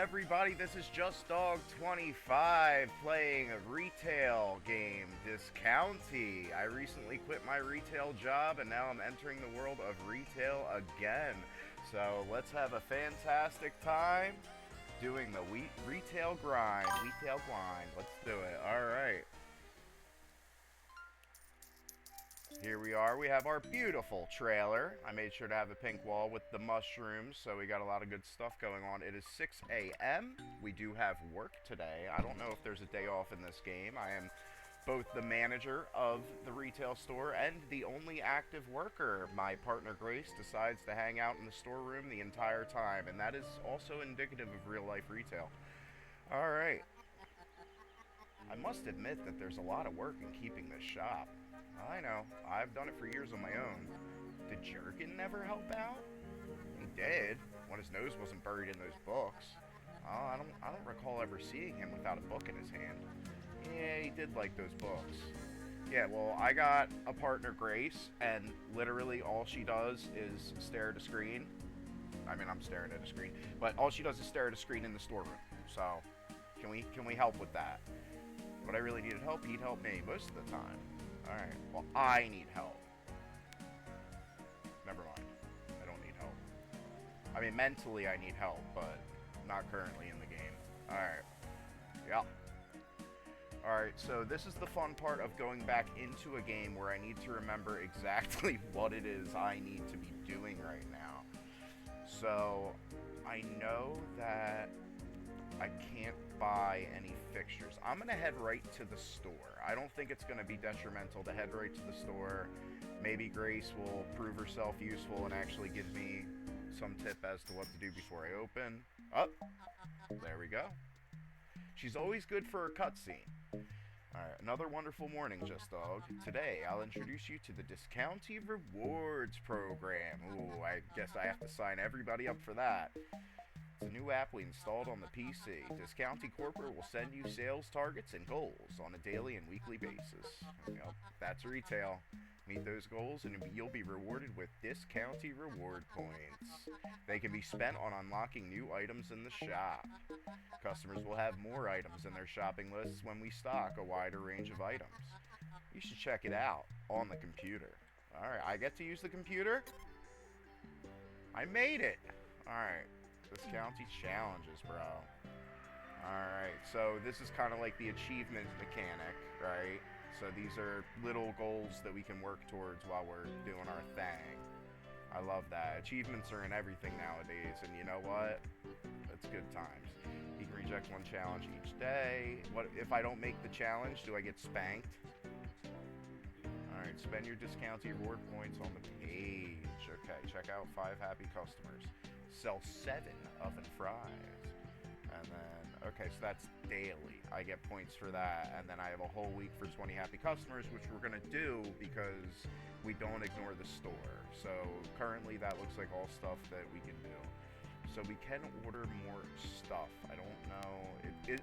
everybody, this is Just Dog 25 playing a retail game, Discounty. I recently quit my retail job and now I'm entering the world of retail again. So let's have a fantastic time doing the retail grind. Let's do it. Alright. Here we are. We have our beautiful trailer. I made sure to have a pink wall with the mushrooms, so we got a lot of good stuff going on. It is 6 a.m. We do have work today. I don't know if there's a day off in this game. I am both the manager of the retail store and the only active worker. My partner Grace decides to hang out in the storeroom the entire time, and that is also indicative of real-life retail. Alright. I must admit that there's a lot of work in keeping this shop. I know. I've done it for years on my own. Did Jerkin never help out? He did, when his nose wasn't buried in those books. Oh, I don't recall ever seeing him without a book in his hand. Yeah, he did like those books. Yeah, well, I got a partner, Grace, and literally all she does is stare at a screen. I mean, I'm staring at a screen, but all she does is stare at a screen in the storeroom. So, can we help with that? But I really needed help. He'd help me most of the time. Alright, well, I need help. Never mind. I don't need help. I mean, mentally I need help, but not currently in the game. Alright. Yep. Alright, so this is the fun part of going back into a game where I need to remember exactly what it is I need to be doing right now. So, I know that I can't buy any fixtures. I'm going to head right to the store. I don't think it's going to be detrimental to head right to the store. Maybe Grace will prove herself useful and actually give me some tip as to what to do before I open. Oh, there we go. She's always good for a cutscene. Alright, another wonderful morning, Just Dog. Today, I'll introduce you to the Discounty Rewards Program. Ooh, I guess I have to sign everybody up for that. It's a new app we installed on the PC. Discounty Corporate will send you sales targets and goals on a daily and weekly basis. Yep, that's retail. Meet those goals and you'll be rewarded with Discounty Reward Points. They can be spent on unlocking new items in the shop. Customers will have more items in their shopping lists when we stock a wider range of items. You should check it out on the computer. Alright, I get to use the computer? I made it! Alright. Discounty challenges, bro. Alright, so this is kind of like the achievement mechanic, right? So these are little goals that we can work towards while we're doing our thing. I love that. Achievements are in everything nowadays, and you know what? It's good times. You can reject one challenge each day. What if I don't make the challenge? Do I get spanked? Alright, spend your Discounty reward points on the page. Okay, check out 5 happy customers. Sell 7 oven fries. And then, okay, so that's daily. I get points for that. And then I have a whole week for 20 happy customers, which we're going to do because we don't ignore the store. So currently that looks like all stuff that we can do. So we can order more stuff. I don't know.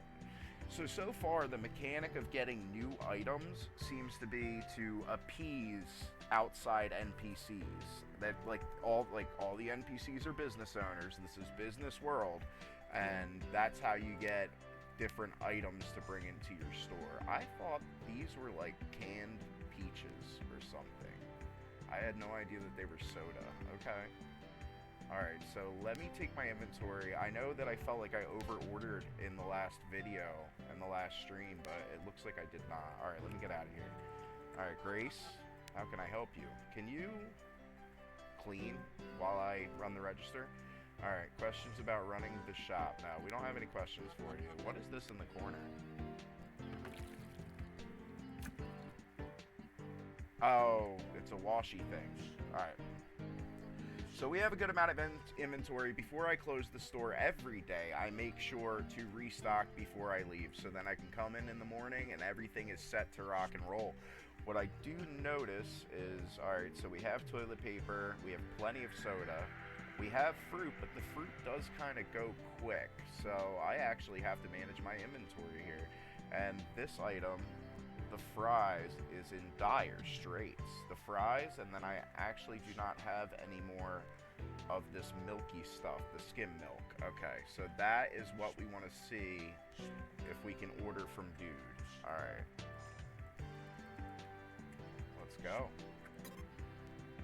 So far, the mechanic of getting new items seems to be to appease outside NPCs. That all the NPCs are business owners. This is business world, and that's how you get different items to bring into your store. I thought these were like canned peaches or something. I had no idea that they were soda. Okay. Alright, so let me take my inventory. I know that I felt like I over-ordered in the last video, in the last stream, but it looks like I did not. Alright, let me get out of here. Alright, Grace, how can I help you? Can you clean while I run the register? Alright, questions about running the shop. No, we don't have any questions for you. What is this in the corner? Oh, it's a washy thing. Alright. So we have a good amount of inventory. Before I close the store every day, I make sure to restock before I leave. So then I can come in the morning and everything is set to rock and roll. What I do notice is, alright, so we have toilet paper, we have plenty of soda, we have fruit, but the fruit does kind of go quick. So I actually have to manage my inventory here. And this item, the fries, is in dire straits. The fries, and then I actually do not have any more of this milky stuff, the skim milk. Okay, so that is what we want to see if we can order from dude. Alright. Let's go.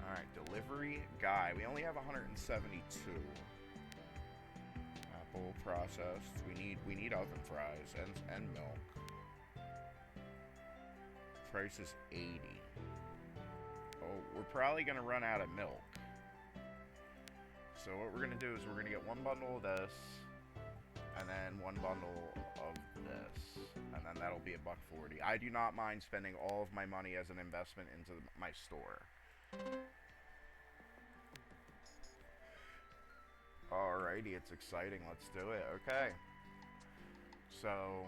Alright, delivery guy. We only have 172. Apple processed. We need oven fries and milk. Price is 80. Oh, we're probably gonna run out of milk. So what we're gonna do is we're gonna get one bundle of this, and then one bundle of this, and then that'll be $1.40. I do not mind spending all of my money as an investment into my store. Alrighty, it's exciting. Let's do it. Okay. So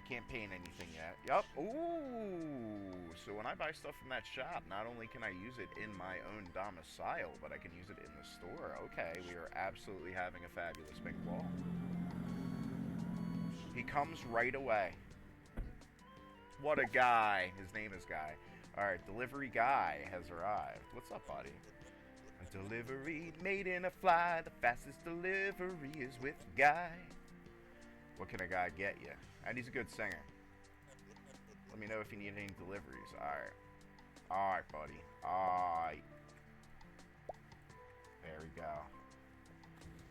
can't paint anything yet. Yup. Ooh. So when I buy stuff from that shop, not only can I use it in my own domicile, but I can use it in the store. Okay, we are absolutely having a fabulous big wall. He comes right away. What a guy. His name is Guy. Alright, delivery guy has arrived. What's up, buddy? A delivery made in a fly. The fastest delivery is with Guy. What can a guy get you? And he's a good singer. Let me know if you need any deliveries. Alright. Alright, buddy. Alright. There we go.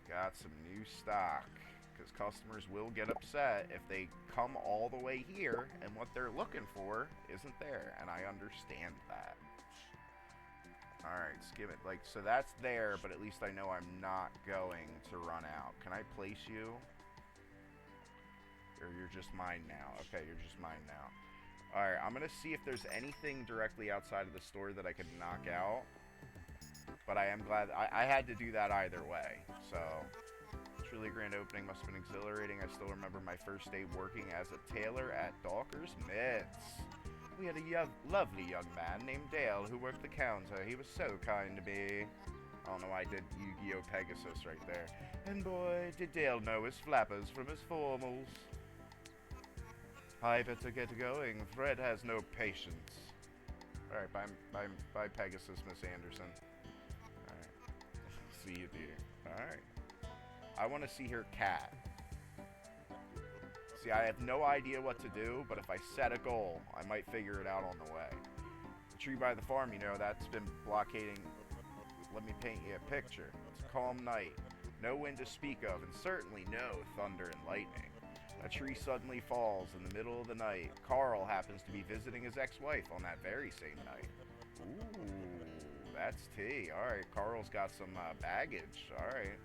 Got some new stock. Because customers will get upset if they come all the way here and what they're looking for isn't there. And I understand that. Alright, skim it. Like, so that's there, but at least I know I'm not going to run out. Can I place you? Or you're just mine now. Okay, you're just mine now. Alright, I'm going to see if there's anything directly outside of the store that I could knock out. But I am glad... I had to do that either way. So, truly grand opening must have been exhilarating. I still remember my first day working as a tailor at Dawker's Mitts. We had a lovely young man named Dale who worked the counter. He was so kind to me. I don't know why I did Yu-Gi-Oh! Pegasus right there. And boy, did Dale know his flappers from his formals. I better get going. Fred has no patience. Alright, bye Pegasus, Miss Anderson. Alright. See you, dear. Alright. I want to see her cat. See, I have no idea what to do, but if I set a goal, I might figure it out on the way. The tree by the farm, you know, that's been blockading. Let me paint you a picture. It's a calm night. No wind to speak of, and certainly no thunder and lightning. A tree suddenly falls in the middle of the night. Carl happens to be visiting his ex-wife on that very same night. Ooh, that's tea. Alright, Carl's got some baggage. Alright.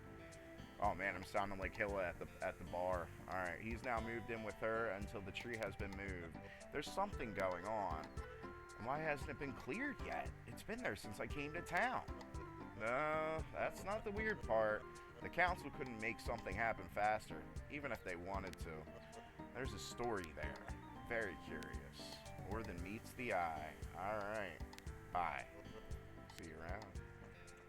Oh man, I'm sounding like Hilla at the bar. Alright, he's now moved in with her until the tree has been moved. There's something going on. Why hasn't it been cleared yet? It's been there since I came to town. No, that's not the weird part. The council couldn't make something happen faster, even if they wanted to. There's a story there. Very curious. More than meets the eye. Alright. Bye. See you around.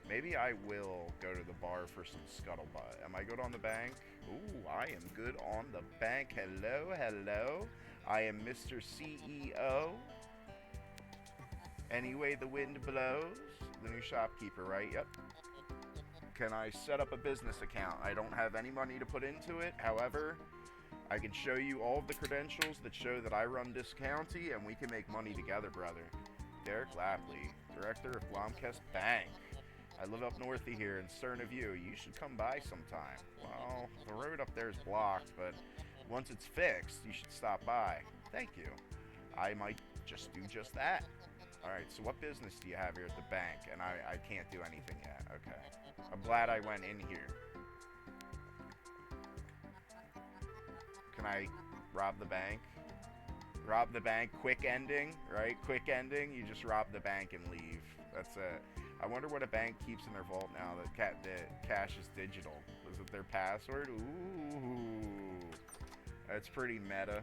Maybe I will go to the bar for some scuttlebutt. Am I good on the bank? Ooh, I am good on the bank. Hello, hello. I am Mr. CEO. Any way the wind blows. The new shopkeeper, right? Yep. Can I set up a business account? I don't have any money to put into it. However, I can show you all of the credentials that show that I run this county and we can make money together, brother. Derek Lapley, director of Blomkest Bank. I live up north of here in Cern of you. You should come by sometime. Well, the road up there is blocked, but once it's fixed, you should stop by. Thank you. I might just do just that. Alright, so what business do you have here at the bank? And I can't do anything yet. Okay. I'm glad I went in here. Can I rob the bank? Rob the bank, quick ending, right? Quick ending, you just rob the bank and leave. That's it. I wonder what a bank keeps in their vault now that the cash is digital. Is it their password? Ooh. That's pretty meta.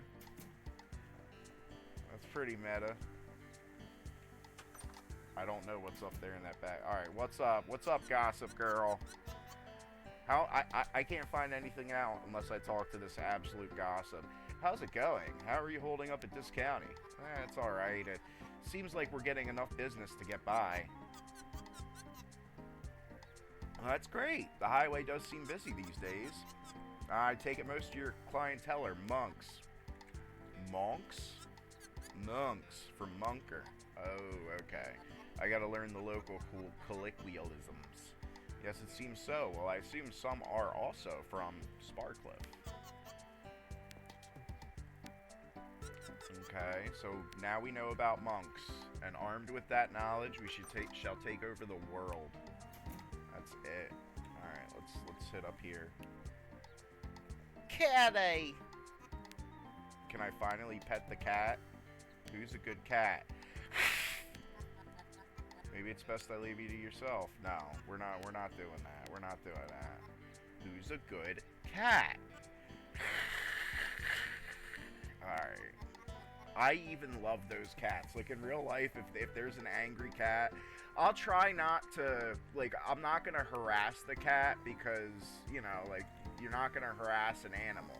That's pretty meta. I don't know what's up there in that bag. Alright, what's up? What's up, gossip girl? How I can't find anything out unless I talk to this absolute gossip. How's it going? How are you holding up at this county? It's alright. It seems like we're getting enough business to get by. Well, that's great. The highway does seem busy these days. I take it most of your clientele are monks. Monks? Monks from Munker. Oh, okay. I gotta learn the local colloquialisms. Yes, it seems so. Well, I assume some are also from Sparcliffe. Okay, so now we know about monks, and armed with that knowledge, we shall take over the world. That's it. All right, let's hit up here. Catty! Can I finally pet the cat? Who's a good cat? Maybe it's best I leave you to yourself. No, we're not doing that. We're not doing that. Who's a good cat? Alright. I even love those cats. Like in real life, if there's an angry cat, I'll try not to, like, I'm not going to harass the cat because, you know, like, you're not going to harass an animal.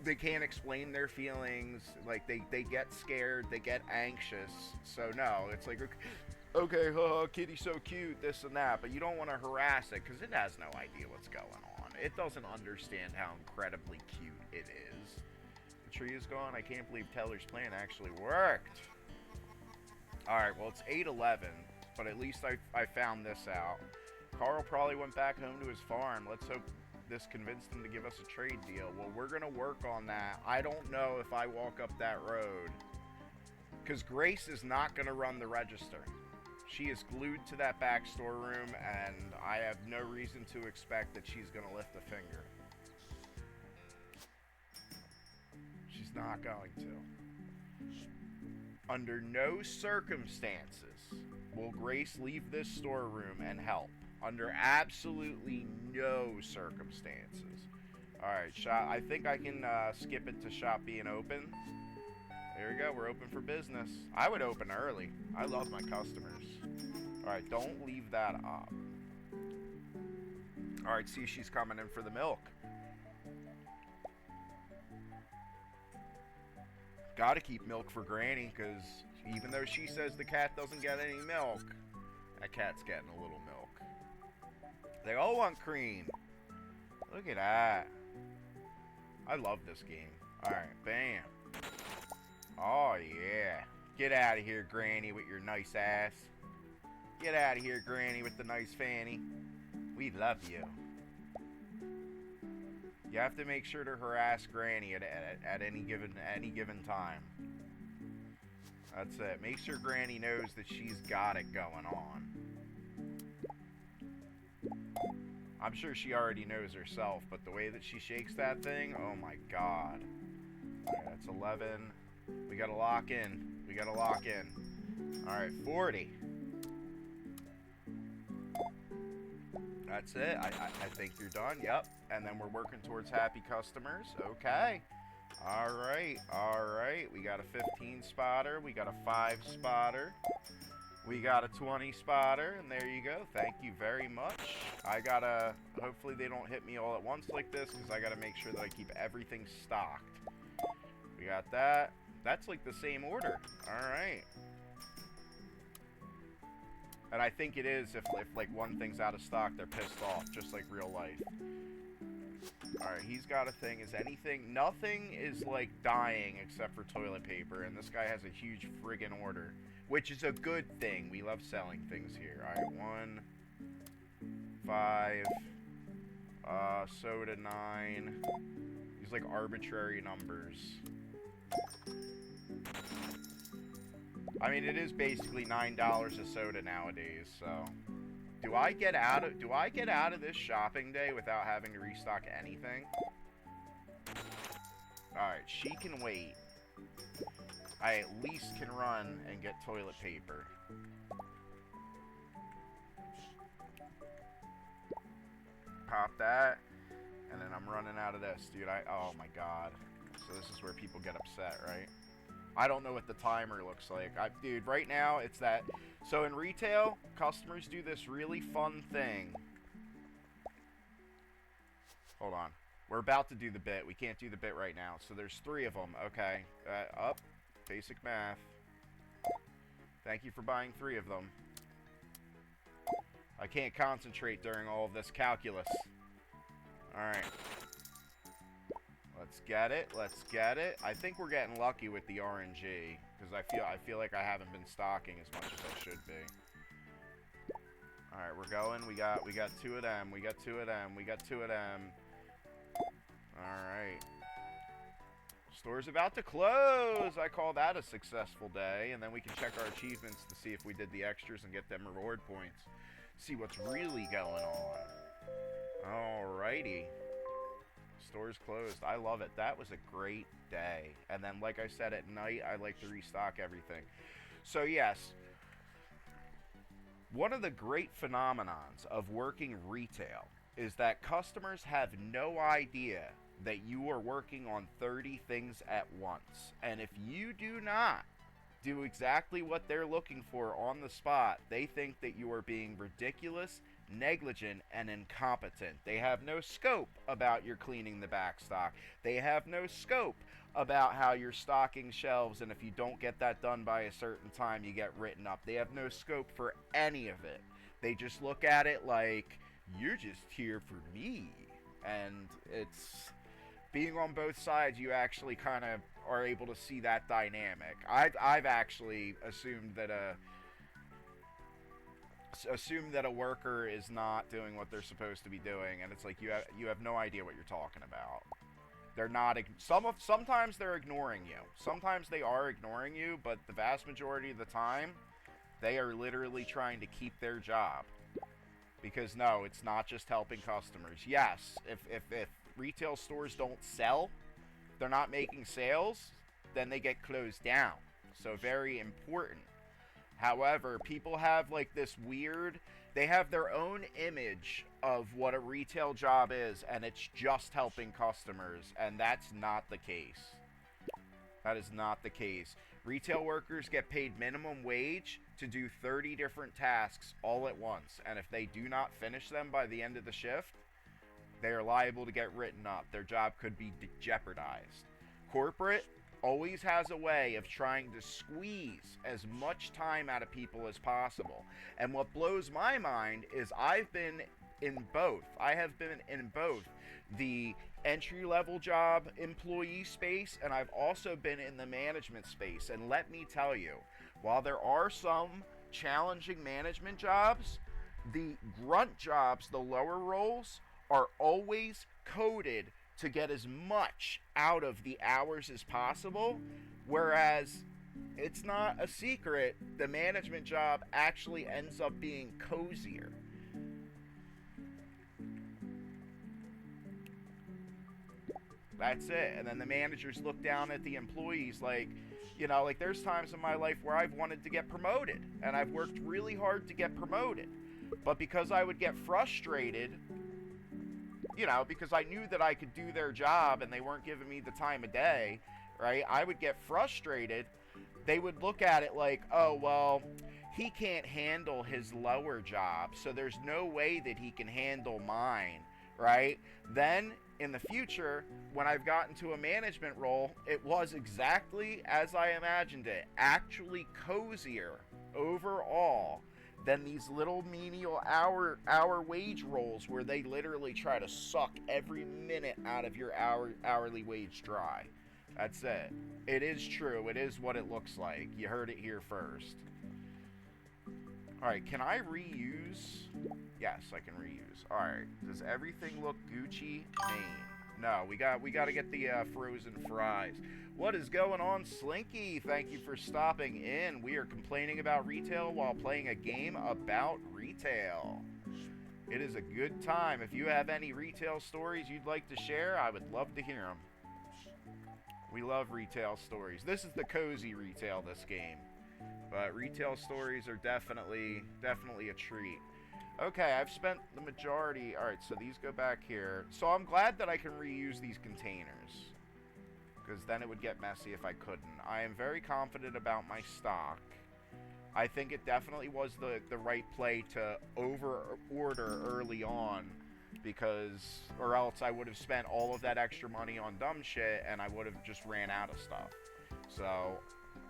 They can't explain their feelings. Like, they get scared. They get anxious. So, no, it's like, okay, kitty's so cute, this and that. But you don't want to harass it because it has no idea what's going on. It doesn't understand how incredibly cute it is. The tree is gone. I can't believe Teller's plan actually worked. Alright, well, it's 8:11, but at least I found this out. Carl probably went back home to his farm. Let's hope this convinced him to give us a trade deal. Well, we're going to work on that. I don't know if I walk up that road, because Grace is not going to run the register. She is glued to that back storeroom, and I have no reason to expect that she's going to lift a finger. She's not going to. Under no circumstances will Grace leave this storeroom and help. Under absolutely no circumstances. Alright, shop. I think I can skip it to shop being open. There we go, we're open for business. I would open early. I love my customers. Alright, don't leave that up. Alright, see, she's coming in for the milk. Gotta keep milk for Granny, because even though she says the cat doesn't get any milk, that cat's getting a little milk. They all want cream. Look at that. I love this game. Alright, bam. Oh, yeah. Get out of here, Granny, with your nice ass. Get out of here, Granny, with the nice fanny. We love you. You have to make sure to harass Granny at any given time. That's it. Make sure Granny knows that she's got it going on. I'm sure she already knows herself, but the way that she shakes that thing, oh my god. Alright, that's 11. We gotta lock in. We gotta lock in. Alright, 40. That's it. I think you're done. Yep. And then we're working towards happy customers. Okay. Alright. Alright. We got a 15 spotter. We got a 5 spotter. We got a 20 spotter. And there you go. Thank you very much. I gotta... Hopefully they don't hit me all at once like this, because I gotta make sure that I keep everything stocked. We got that. That's like the same order. Alright. And I think it is if like one thing's out of stock, they're pissed off, just like real life. Alright, he's got a thing. Is anything... Nothing is like dying except for toilet paper, and this guy has a huge friggin' order. Which is a good thing. We love selling things here. Alright, 1, 5, soda 9. These like arbitrary numbers. I mean, it is basically $9 a soda nowadays, so... Do I get out of this shopping day without having to restock anything? Alright, she can wait. I at least can run and get toilet paper. Pop that. And then I'm running out of this, dude. Oh my god. So this is where people get upset, right? I don't know what the timer looks like. Dude, right now, it's that... So in retail, customers do this really fun thing. Hold on. We're about to do the bit. We can't do the bit right now. So there's 3 of them. Okay. Up. Basic math. Thank you for buying 3 of them. I can't concentrate during all of this calculus. Alright. Let's get it. Let's get it. I think we're getting lucky with the RNG. Because I feel like I haven't been stocking as much as I should be. Alright, we're going. We got 2 of them. We got 2 of them. We got 2 of them. Alright. Store's about to close! I call that a successful day. And then we can check our achievements to see if we did the extras and get them reward points. See what's really going on. Alrighty. Store's closed. I love it. That was a great day. And then, like I said, at night, I like to restock everything. So, yes. One of the great phenomenons of working retail is that customers have no idea that you are working on 30 things at once. And if you do not do exactly what they're looking for on the spot, they think that you are being ridiculous, negligent, and incompetent. They have no scope about your cleaning the back stock. They have no scope about how you're stocking shelves, and if you don't get that done by a certain time, you get written up. They have no scope for any of it. They just look at it like, you're just here for me. And it's... being on both sides, you actually kind of are able to see that dynamic. I've actually assumed that a worker is not doing what they're supposed to be doing, and it's like you have no idea what you're talking about. They're not. Sometimes they're ignoring you. Sometimes they are ignoring you, but the vast majority of the time, they are literally trying to keep their job. Because no, it's not just helping customers. Yes, if retail stores don't sell, they're not making sales, then they get closed down. So very important. However, people have like this weird, they have their own image of what a retail job is, and it's just helping customers, and that's not the case. That is not the case. Retail workers get paid minimum wage to do 30 different tasks all at once, and if they do not finish them by the end of the shift, they are liable to get written up. Their job could be jeopardized. Corporate always has a way of trying to squeeze as much time out of people as possible. And what blows my mind is I've been in both. I have been in both the entry-level job employee space, and I've also been in the management space. And let me tell you, while there are some challenging management jobs, the grunt jobs, the lower roles, are always coded to get as much out of the hours as possible, whereas it's not a secret, the management job actually ends up being cozier. That's it. And then the managers look down at the employees like, you know, like there's times in my life where I've wanted to get promoted, and I've worked really hard to get promoted. But because I would get frustrated, you know, because I knew that I could do their job and they weren't giving me the time of day, right? I would get frustrated. They would look at it like, oh, well, he can't handle his lower job, so there's no way that he can handle mine, right? Then, in the future, when I've gotten to a management role, it was exactly as I imagined it. Actually cozier overall than these little menial hour wage roles where they literally try to suck every minute out of your hourly wage dry. That's it. It is true. It is what it looks like. You heard it here first. Alright, can I reuse? Yes, I can reuse. Alright, does everything look Gucci? Maine. No, we got to get the frozen fries. What is going on, Slinky? Thank you for stopping in. We are complaining about retail while playing a game about retail. It is a good time. If you have any retail stories you'd like to share, I would love to hear them. We love retail stories. This is the cozy retail, this game. But retail stories are definitely a treat. Okay, I've spent the majority. Alright, so these go back here. So I'm glad that I can reuse these containers, because then it would get messy if I couldn't. I am very confident about my stock. I think it definitely was the right play to over-order early on, because, or else I would have spent all of that extra money on dumb shit, and I would have just ran out of stuff. So,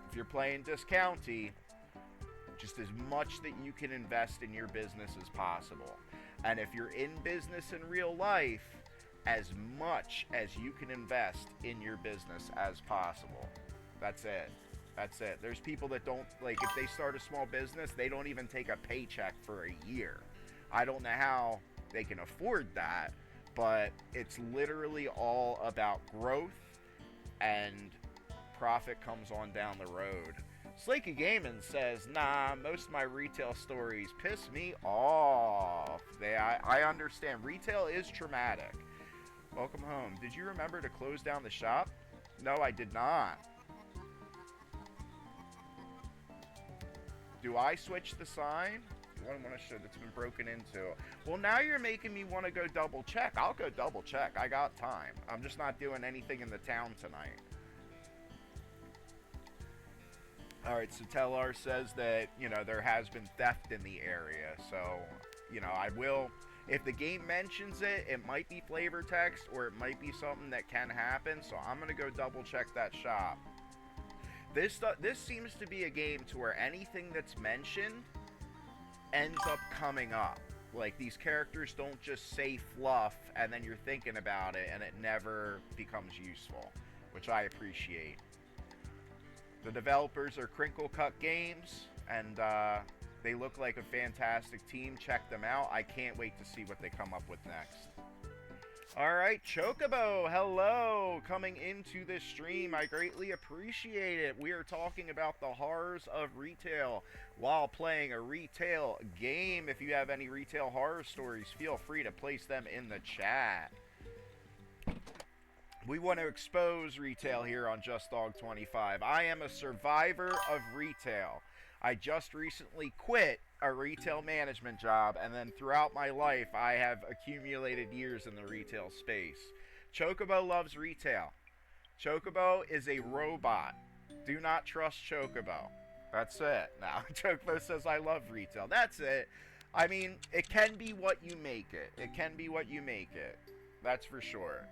if you're playing discounty, just as much that you can invest in your business as possible. And if you're in business in real life, as much as you can invest in your business as possible. That's it. That's it. There's people that don't, like, if they start a small business, they don't even take a paycheck for a year. I don't know how they can afford that, but it's literally all about growth, and profit comes on down the road. Slaky Gaming says, nah, most of my retail stories piss me off. I understand. Retail is traumatic. Welcome home. Did you remember to close down the shop? No, I did not. Do I switch the sign? I want to show that's been broken into. Well, now you're making me want to go double check. I'll go double check. I got time. I'm just not doing anything in the town tonight. Alright, so Tellar says that, you know, there has been theft in the area. So, you know, I will... If the game mentions it, it might be flavor text, or it might be something that can happen. So I'm going to go double check that shop. This seems to be a game to where anything that's mentioned ends up coming up. Like, these characters don't just say fluff and then you're thinking about it and it never becomes useful, which I appreciate. The developers are Crinkle Cut Games, and they look like a fantastic team. Check them out. I can't wait to see what they come up with next. Alright, Chocobo, hello, coming into this stream. I greatly appreciate it. We are talking about the horrors of retail while playing a retail game. If you have any retail horror stories, feel free to place them in the chat. We want to expose retail here on Just Dog 25. I am a survivor of retail. I just recently quit a retail management job, and then throughout my life, I have accumulated years in the retail space. Chocobo loves retail. Chocobo is a robot. Do not trust Chocobo. That's it. Now, Chocobo says, I love retail. That's it. I mean, it can be what you make it. It can be what you make it. That's for sure.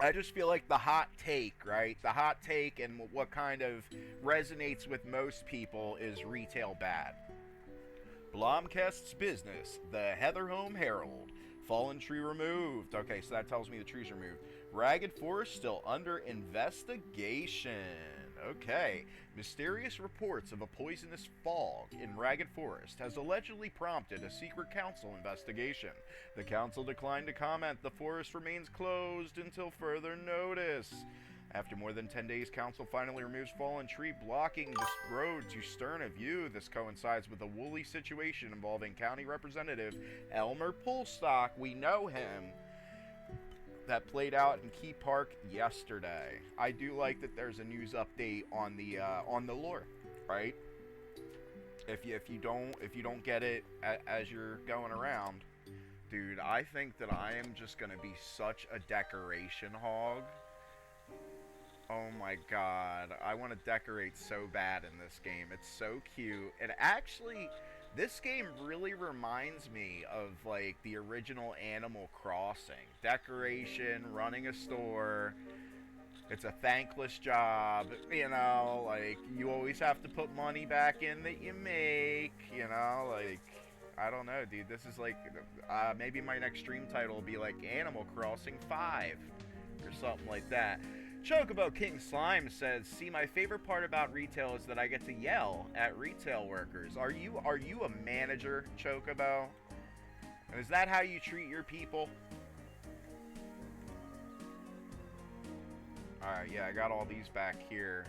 I just feel like the hot take, right? The hot take and what kind of resonates with most people is retail bad. Blomkest's business, the Heatherhome Herald. Fallen tree removed. Okay, so that tells me the tree's removed. Ragged Forest still under investigation. Okay. Mysterious reports of a poisonous fog in Ragged Forest has allegedly prompted a secret council investigation. The council declined to comment. The forest remains closed until further notice. After more than 10 days, council finally removes fallen tree blocking this road to Sterna View. This coincides with a woolly situation involving County Representative Elmer Pulstock. We know him. That played out in Key Park yesterday. I do like that there's a news update on the lore, right? If you don't get it as you're going around, dude, I think that I am just gonna be such a decoration hog. Oh my god, I want to decorate so bad in this game. It's so cute. And actually, this game really reminds me of, like, the original Animal Crossing. Decoration, running a store. It's a thankless job, you know, like, you always have to put money back in that you make, you know, like, I don't know, dude. This is like, maybe my next stream title will be, like, Animal Crossing 5, or something like that. Chocobo King Slime says, see, my favorite part about retail is that I get to yell at retail workers. Are you a manager, Chocobo? And is that how you treat your people? Alright, yeah, I got all these back here.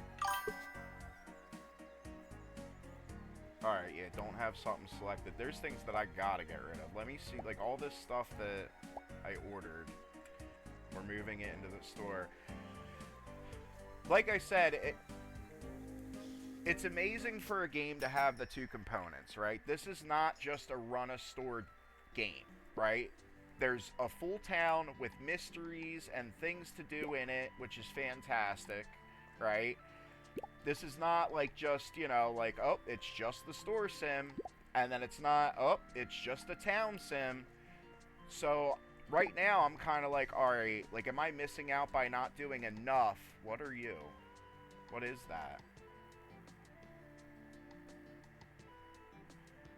Alright, yeah, don't have something selected. There's things that I gotta get rid of. Let me see, like, all this stuff that I ordered. We're moving it into the store. Like I said, it's amazing for a game to have the two components, right? This is not just a run-a-store game, right? There's a full town with mysteries and things to do in it, which is fantastic, right? This is not like just, you know, like, oh, it's just the store sim, and then it's not, oh, it's just a town sim. So right now, I'm kind of like, alright, like, am I missing out by not doing enough? What are you? What is that?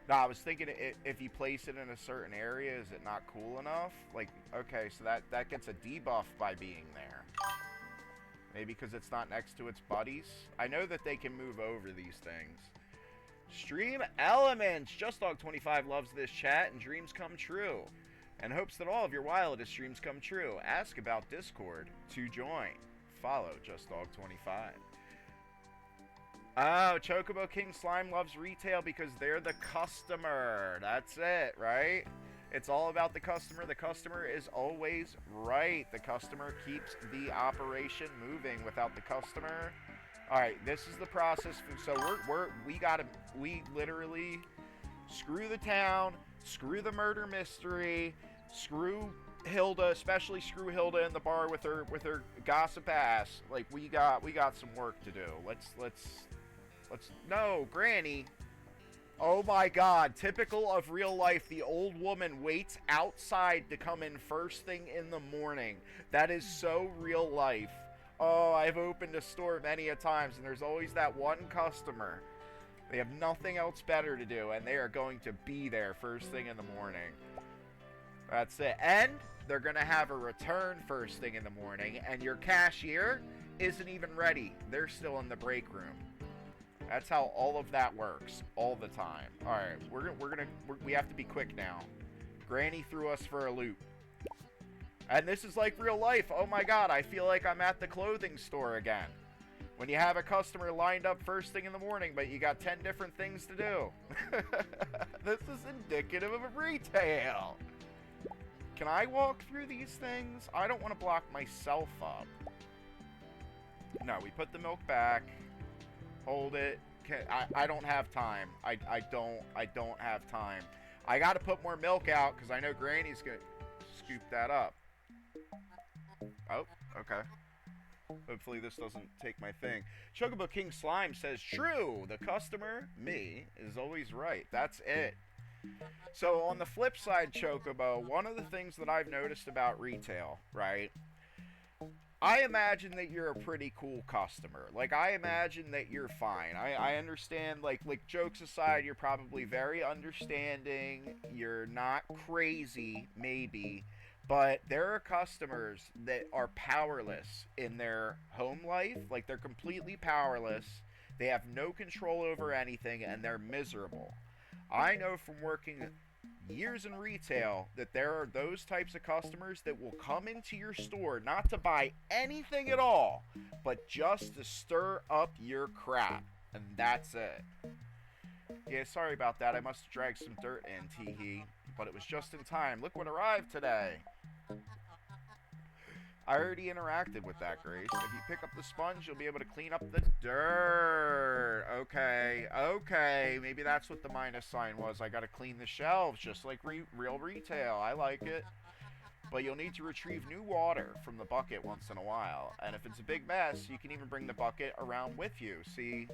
No, I was thinking if you place it in a certain area, is it not cool enough? Like, okay, so that gets a debuff by being there. Maybe because it's not next to its buddies. I know that they can move over these things. Stream Elements! JustDog25 loves this chat and dreams come true. And hopes that all of your wildest dreams come true. Ask about Discord to join. Follow JustDog25. Oh, Chocobo King Slime loves retail because they're the customer. That's it, right? It's all about the customer. The customer is always right. The customer keeps the operation moving. Without the customer... Alright, this is the process. So we literally screw the town, screw the murder mystery, screw Hilda, especially screw Hilda in the bar with her gossip ass. Like, we got some work to do. Let's no, Granny. Oh my god, typical of real life, the old woman waits outside to come in first thing in the morning. That is so real life. Oh, I've opened a store many a times, and there's always that one customer. They have nothing else better to do, and they are going to be there first thing in the morning. That's it. And they're going to have a return first thing in the morning, and your cashier isn't even ready. They're still in the break room. That's how all of that works, all the time. All right, we have to be quick now. Granny threw us for a loop. And this is like real life. Oh my god, I feel like I'm at the clothing store again. When you have a customer lined up first thing in the morning, but you got 10 different things to do. This is indicative of retail. Can I walk through these things? I don't want to block myself up. No, we put the milk back. Hold it. I don't have time. I don't have time. I got to put more milk out because I know Granny's going to scoop that up. Oh, okay. Hopefully this doesn't take my thing. Chocobo King Slime says, true, the customer, me, is always right. That's it. So on the flip side, Chocobo, one of the things that I've noticed about retail, right? I imagine that you're a pretty cool customer. Like, I imagine that you're fine. I understand, like jokes aside, you're probably very understanding. You're not crazy, maybe. But there are customers that are powerless in their home life. Like, they're completely powerless. They have no control over anything, and they're miserable. I know from working years in retail that there are those types of customers that will come into your store not to buy anything at all, but just to stir up your crap. And that's it. Yeah, sorry about that. I must have dragged some dirt in, tee-hee. But it was just in time. Look what arrived today. I already interacted with that, Grace. If you pick up the sponge, you'll be able to clean up the dirt. Okay. Maybe that's what the minus sign was. I gotta clean the shelves, just like real retail. I like it. But you'll need to retrieve new water from the bucket once in a while. And if it's a big mess, you can even bring the bucket around with you. See,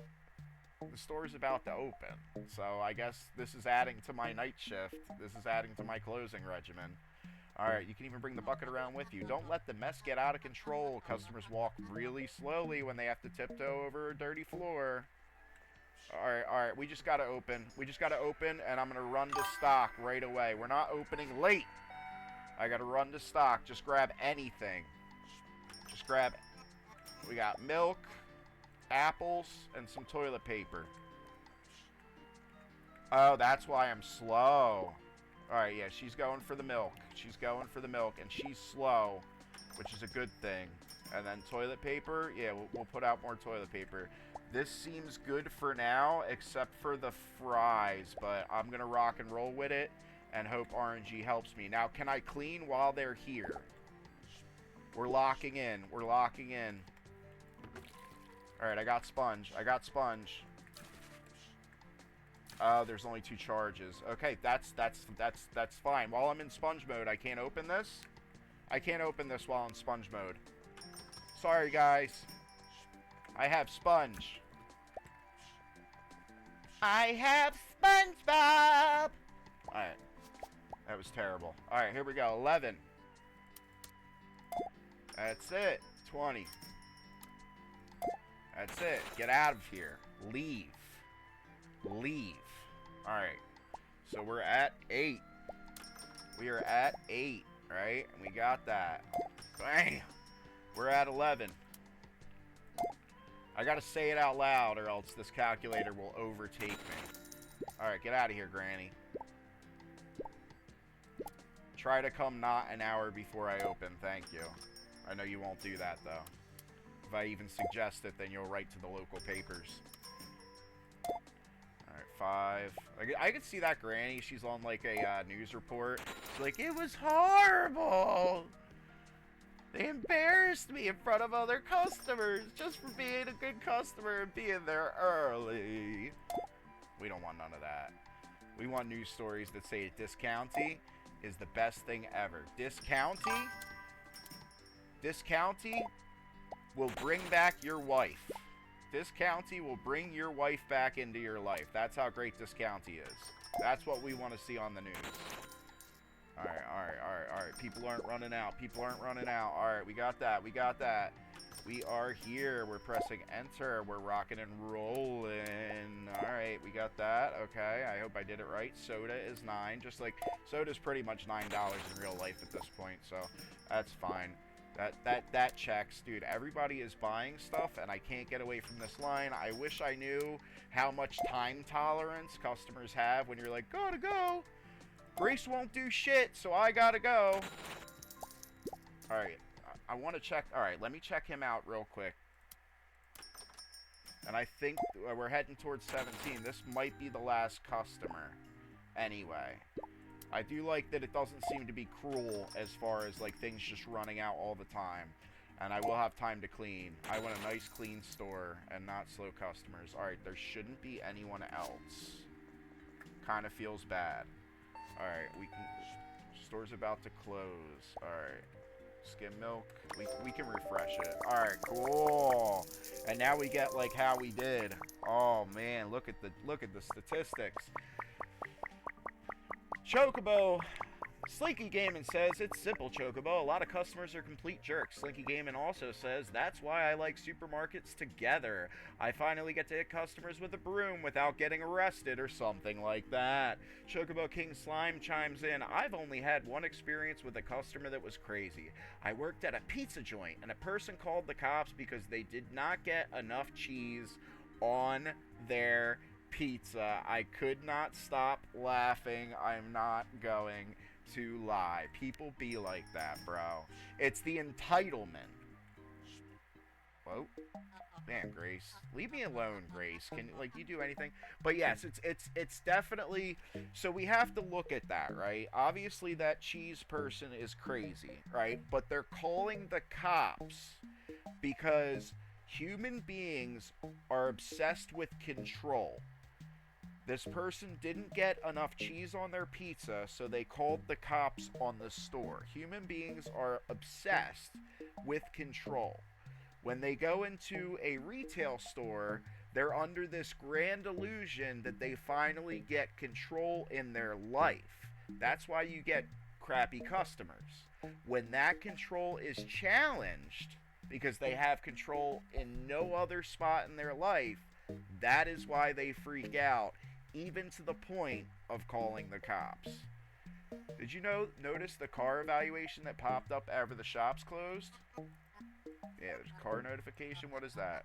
the store's about to open. So I guess this is adding to my night shift. This is adding to my closing regimen. Alright, you can even bring the bucket around with you. Don't let the mess get out of control. Customers walk really slowly when they have to tiptoe over a dirty floor. Alright, we just gotta open. And I'm gonna run to stock right away. We're not opening late. I gotta run to stock. Just grab anything. We got milk, apples, and some toilet paper. Oh, that's why I'm slow. Alright, yeah, she's going for the milk. And she's slow, which is a good thing. And then toilet paper. Yeah, we'll put out more toilet paper. This seems good for now, except for the fries. But I'm going to rock and roll with it and hope RNG helps me. Now, can I clean while they're here? We're locking in. Alright, I got sponge. Oh, there's only 2 charges. Okay, that's fine. While I'm in sponge mode, I can't open this? I can't open this while in sponge mode. Sorry, guys. I have sponge. I have SpongeBob! Alright. That was terrible. Alright, here we go. 11. That's it. 20. That's it. Get out of here. Leave. Alright. So we're at 8. We are at 8, right? And we got that. Bam! We're at 11. I gotta say it out loud or else this calculator will overtake me. Alright, get out of here, Granny. Try to come not an hour before I open, thank you. I know you won't do that, though. If I even suggest it, then you'll write to the local papers. Alright, 5. I could see that Granny. She's on, like, a news report. She's like, it was horrible! They embarrassed me in front of other customers just for being a good customer and being there early. We don't want none of that. We want news stories that say Discounty is the best thing ever. Discounty will bring back your wife. Discounty will bring your wife back into your life. That's how great Discounty is. That's what we want to see on the news. Alright. People aren't running out. Alright, we got that. We are here. We're pressing enter. We're rocking and rolling. Alright, we got that. Okay, I hope I did it right. Soda is 9. Just like, soda's pretty much $9 in real life at this point, so that's fine. That checks. Dude, everybody is buying stuff, and I can't get away from this line. I wish I knew how much time tolerance customers have when you're like, gotta go. Grace won't do shit, so I gotta go. Alright, I want to check. Alright, let me check him out real quick. And I think we're heading towards 17. This might be the last customer. Anyway. I do like that it doesn't seem to be cruel as far as, like, things just running out all the time. And I will have time to clean. I want a nice, clean store and not slow customers. Alright, there shouldn't be anyone else. Kind of feels bad. Alright, we can... Store's about to close. Alright. Skim milk. We can refresh it. Alright, cool. And now we get, like, how we did. Oh, man, look at the statistics. Chocobo. Slinky Gaming says, it's simple, Chocobo. A lot of customers are complete jerks. Slinky Gaming also says, that's why I like supermarkets together. I finally get to hit customers with a broom without getting arrested or something like that. Chocobo King Slime chimes in, I've only had one experience with a customer that was crazy. I worked at a pizza joint, and a person called the cops because they did not get enough cheese on their pizza. I could not stop laughing. I'm not going to lie. People be like that, bro. It's the entitlement. Whoa. Man, Grace. Leave me alone, Grace. Can, like, you do anything? But yes, it's definitely... So we have to look at that, right? Obviously, that cheese person is crazy, right? But they're calling the cops because human beings are obsessed with control. This person didn't get enough cheese on their pizza, so they called the cops on the store. Human beings are obsessed with control. When they go into a retail store, they're under this grand illusion that they finally get control in their life. That's why you get crappy customers. When that control is challenged, because they have control in no other spot in their life, that is why they freak out, even to the point of calling the cops. Did you notice the car evaluation that popped up after the shops closed? Yeah, there's a car notification. What is that?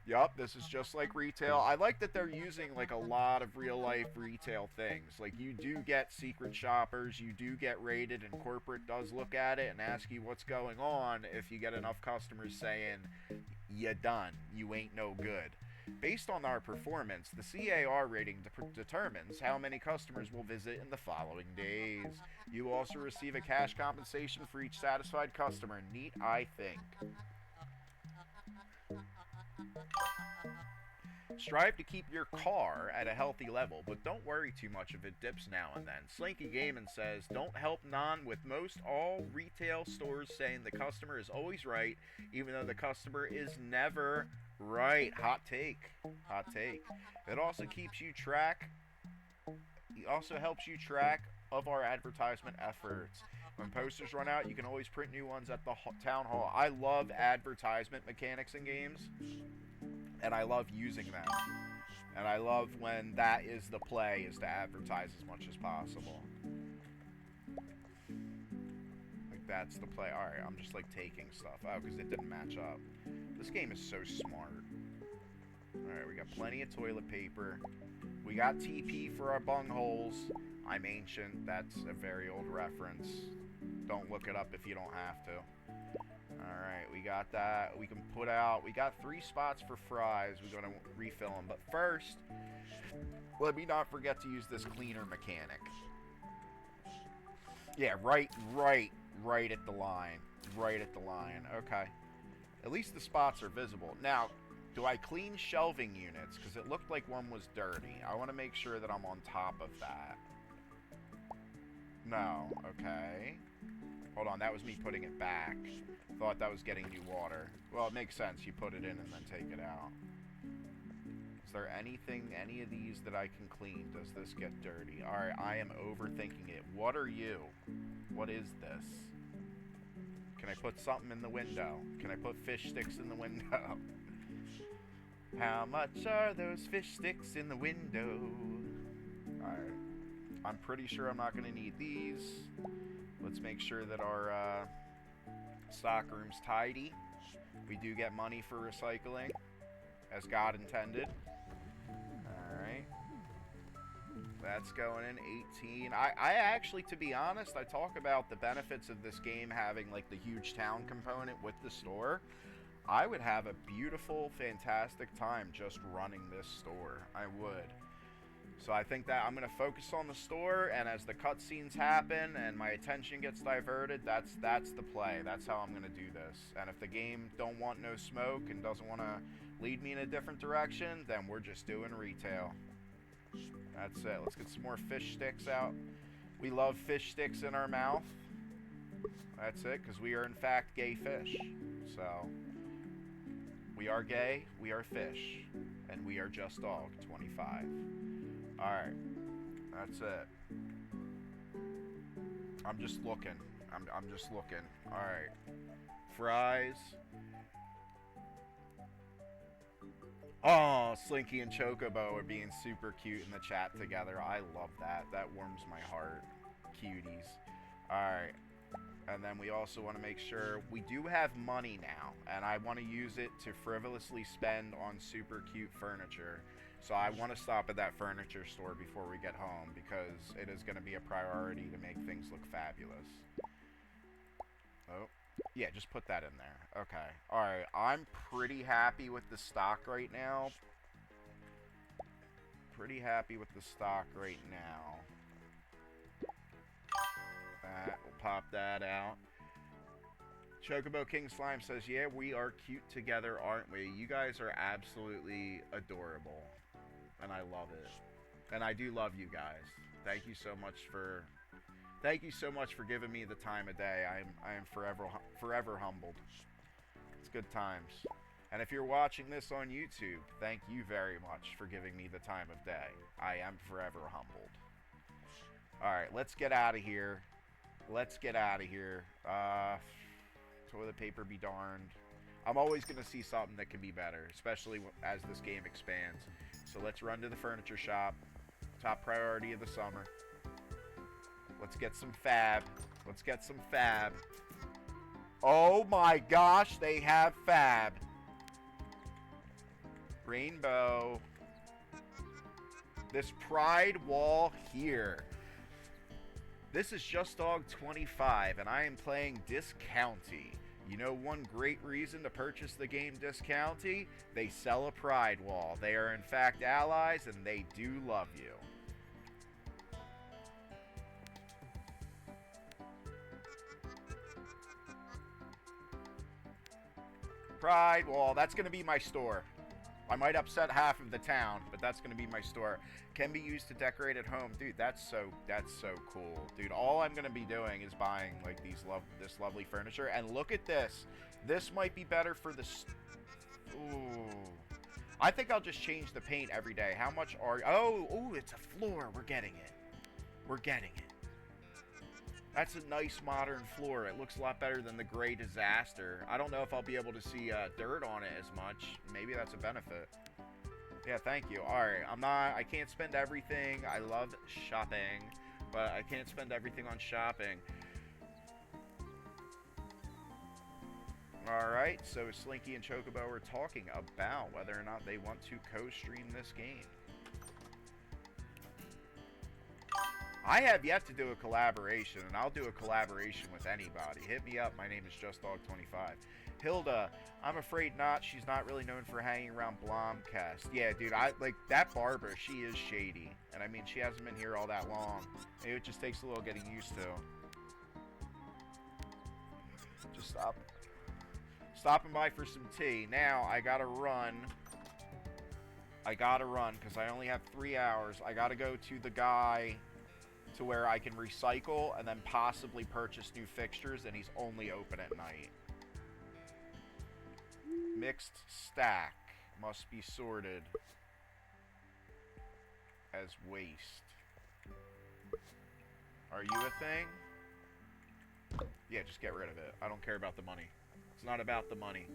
Yup, this is just like retail. I like that they're using, like, a lot of real-life retail things. Like, you do get secret shoppers, you do get raided, and corporate does look at it and ask you what's going on if you get enough customers saying, "You done, you ain't no good." Based on our performance, the CAR rating determines how many customers will visit in the following days. You will also receive a cash compensation for each satisfied customer. Neat, I think. Strive to keep your car at a healthy level, but don't worry too much if it dips now and then. Slinky Gaming says, don't help none with most all retail stores saying the customer is always right, even though the customer is never right. Hot take. Hot take. It also keeps you track. It also helps you track of our advertisement efforts. When posters run out, you can always print new ones at the town hall. I love advertisement mechanics in games, and I love using them. And I love when that is the play, is to advertise as much as possible. Like, that's the play. Alright, I'm just, like, taking stuff. Oh, because it didn't match up. This game is so smart. Alright, we got plenty of toilet paper. We got TP for our bungholes. I'm ancient. That's a very old reference. Don't look it up if you don't have to. Alright, we got that. We can put out... We got 3 spots for fries. We're going to refill them. But first, let me not forget to use this cleaner mechanic. Yeah, right at the line. Right at the line. Okay. At least the spots are visible. Now, do I clean shelving units? Because it looked like one was dirty. I want to make sure that I'm on top of that. No. Okay. Hold on, that was me putting it back. Thought that was getting new water. Well, it makes sense. You put it in and then take it out. Is there anything, any of these that I can clean? Does this get dirty? Alright, I am overthinking it. What are you? What is this? Can I put something in the window? Can I put fish sticks in the window? How much are those fish sticks in the window? Alright. I'm pretty sure I'm not going to need these. Let's make sure that our stock room's tidy. We do get money for recycling, as God intended. Alright. That's going in 18. I actually, to be honest, I talk about the benefits of this game having like the huge town component with the store. I would have a beautiful, fantastic time just running this store. I would. So I think that I'm going to focus on the store, and as the cutscenes happen and my attention gets diverted, that's the play. That's how I'm going to do this. And if the game don't want no smoke and doesn't want to lead me in a different direction, then we're just doing retail. That's it. Let's get some more fish sticks out. We love fish sticks in our mouth. That's it, because we are in fact gay fish. So, we are gay, we are fish, and we are just dog 25. Alright, that's it. I'm just looking. I'm just looking. Alright. Fries. Oh, Slinky and Chocobo are being super cute in the chat together. I love that. That warms my heart. Cuties. Alright. And then we also want to make sure we do have money now, and I want to use it to frivolously spend on super cute furniture. So I want to stop at that furniture store before we get home, because it is going to be a priority to make things look fabulous. Oh, yeah, just put that in there. Okay. Alright, I'm pretty happy with the stock right now. Pretty happy with the stock right now. We'll pop that out. Chocobo King Slime says, yeah, we are cute together, aren't we? You guys are absolutely adorable. And I love it. And I do love you guys. Thank you so much for giving me the time of day. I am forever humbled. It's good times. And if you're watching this on YouTube, thank you very much for giving me the time of day. I am forever humbled. Alright, let's get out of here. Let's get out of here. Toilet paper be darned. I'm always going to see something that can be better, especially as this game expands. So let's run to the furniture shop. Top priority of the summer. Let's get some fab. Let's get some fab. Oh my gosh, they have fab. Rainbow. This pride wall here. This is Just Dog 25, and I am playing Discounty. You know one great reason to purchase the game Discounty? They sell a pride wall. They are in fact allies, and they do love you. Pride wall. That's going to be my store. I might upset half of the town, but that's going to be my store. Can be used to decorate at home. Dude, that's so cool. Dude, all I'm going to be doing is buying like this lovely furniture. And look at this. This might be better for the... Ooh. I think I'll just change the paint every day. How much are... Oh, it's a floor. We're getting it. We're getting it. That's a nice modern floor. It looks a lot better than the gray disaster. I don't know if I'll be able to see dirt on it as much. Maybe that's a benefit. Yeah, thank you. Alright, I can't spend everything. I love shopping, but I can't spend everything on shopping. Alright, so Slinky and Chocobo are talking about whether or not they want to co-stream this game. I have yet to do a collaboration, and I'll do a collaboration with anybody. Hit me up. My name is JustDog25. Hilda, I'm afraid not. She's not really known for hanging around Blomcast. Yeah, dude, I like that Barbara. She is shady, and I mean, she hasn't been here all that long. Maybe it just takes a little getting used to. Just stopping by for some tea. Now I gotta run. Because I only have 3 hours. I gotta go to the guy to where I can recycle and then possibly purchase new fixtures, and he's only open at night. Mixed stack must be sorted as waste. Are you a thing? Yeah, just get rid of it. I don't care about the money. It's not about the money.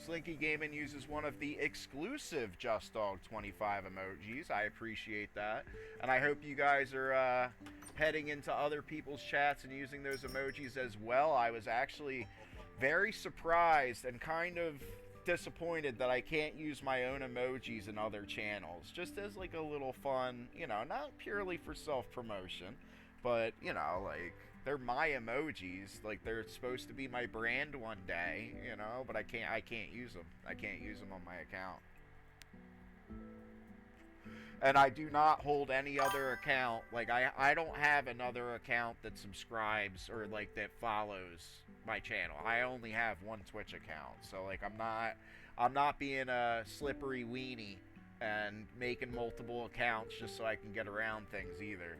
Slinky Gaming uses one of the exclusive JustDog25 emojis. I appreciate that. And I hope you guys are heading into other people's chats and using those emojis as well. I was actually very surprised and kind of disappointed that I can't use my own emojis in other channels. Just as like a little fun, you know, not purely for self-promotion, but, you know, like, they're my emojis. Like, they're supposed to be my brand one day, you know, but I can't use them. I can't use them on my account. And I do not hold any other account. Like, I don't have another account that subscribes or, like, that follows my channel. I only have one Twitch account. So, like, I'm not being a slippery weenie and making multiple accounts just so I can get around things either.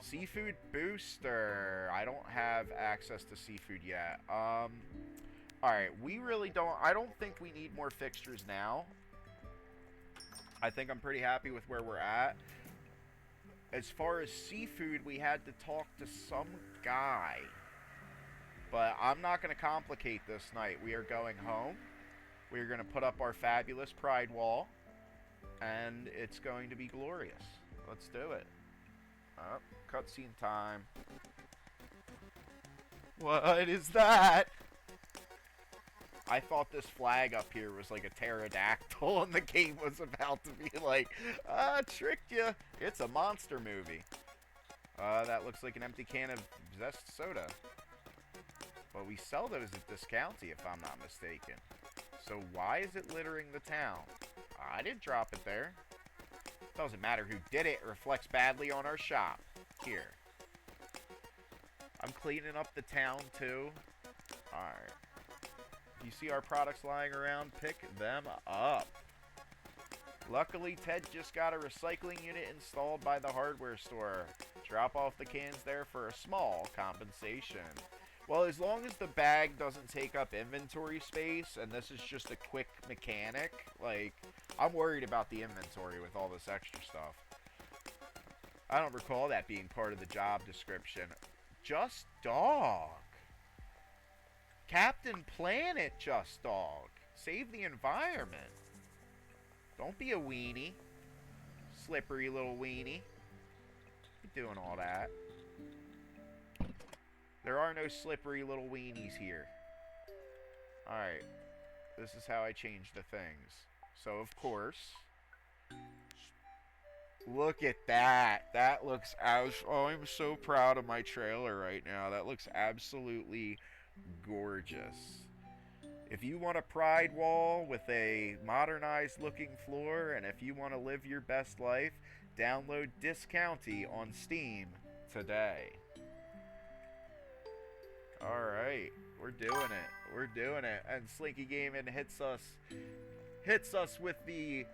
Seafood Booster. I don't have access to seafood yet. Alright, we really don't... I don't think we need more fixtures now. I think I'm pretty happy with where we're at. As far as seafood, we had to talk to some guy. But I'm not going to complicate this night. We are going home. We are going to put up our fabulous pride wall. And it's going to be glorious. Let's do it. Oh, cutscene time. What is that? I thought this flag up here was like a pterodactyl, and the game was about to be like, tricked you. It's a monster movie. That looks like an empty can of Zest soda. But we sell those at Discounty, if I'm not mistaken. So why is it littering the town? I didn't drop it there. Doesn't matter who did it. It reflects badly on our shop. Here. I'm cleaning up the town, too. Alright. You see our products lying around? Pick them up. Luckily, Ted just got a recycling unit installed by the hardware store. Drop off the cans there for a small compensation. Well, as long as the bag doesn't take up inventory space, and this is just a quick mechanic, like, I'm worried about the inventory with all this extra stuff. I don't recall that being part of the job description. Just Dog. Captain Planet Just Dog. Save the environment. Don't be a weenie. Slippery little weenie. You're doing all that. There are no slippery little weenies here. Alright. This is how I change the things. So, of course... Look at that. That looks... Oh, I'm so proud of my trailer right now. That looks absolutely gorgeous. If you want a pride wall with a modernized looking floor, and if you want to live your best life, download Discounty on Steam today. Alright, we're doing it. We're doing it. And Slinky Gaming hits us with the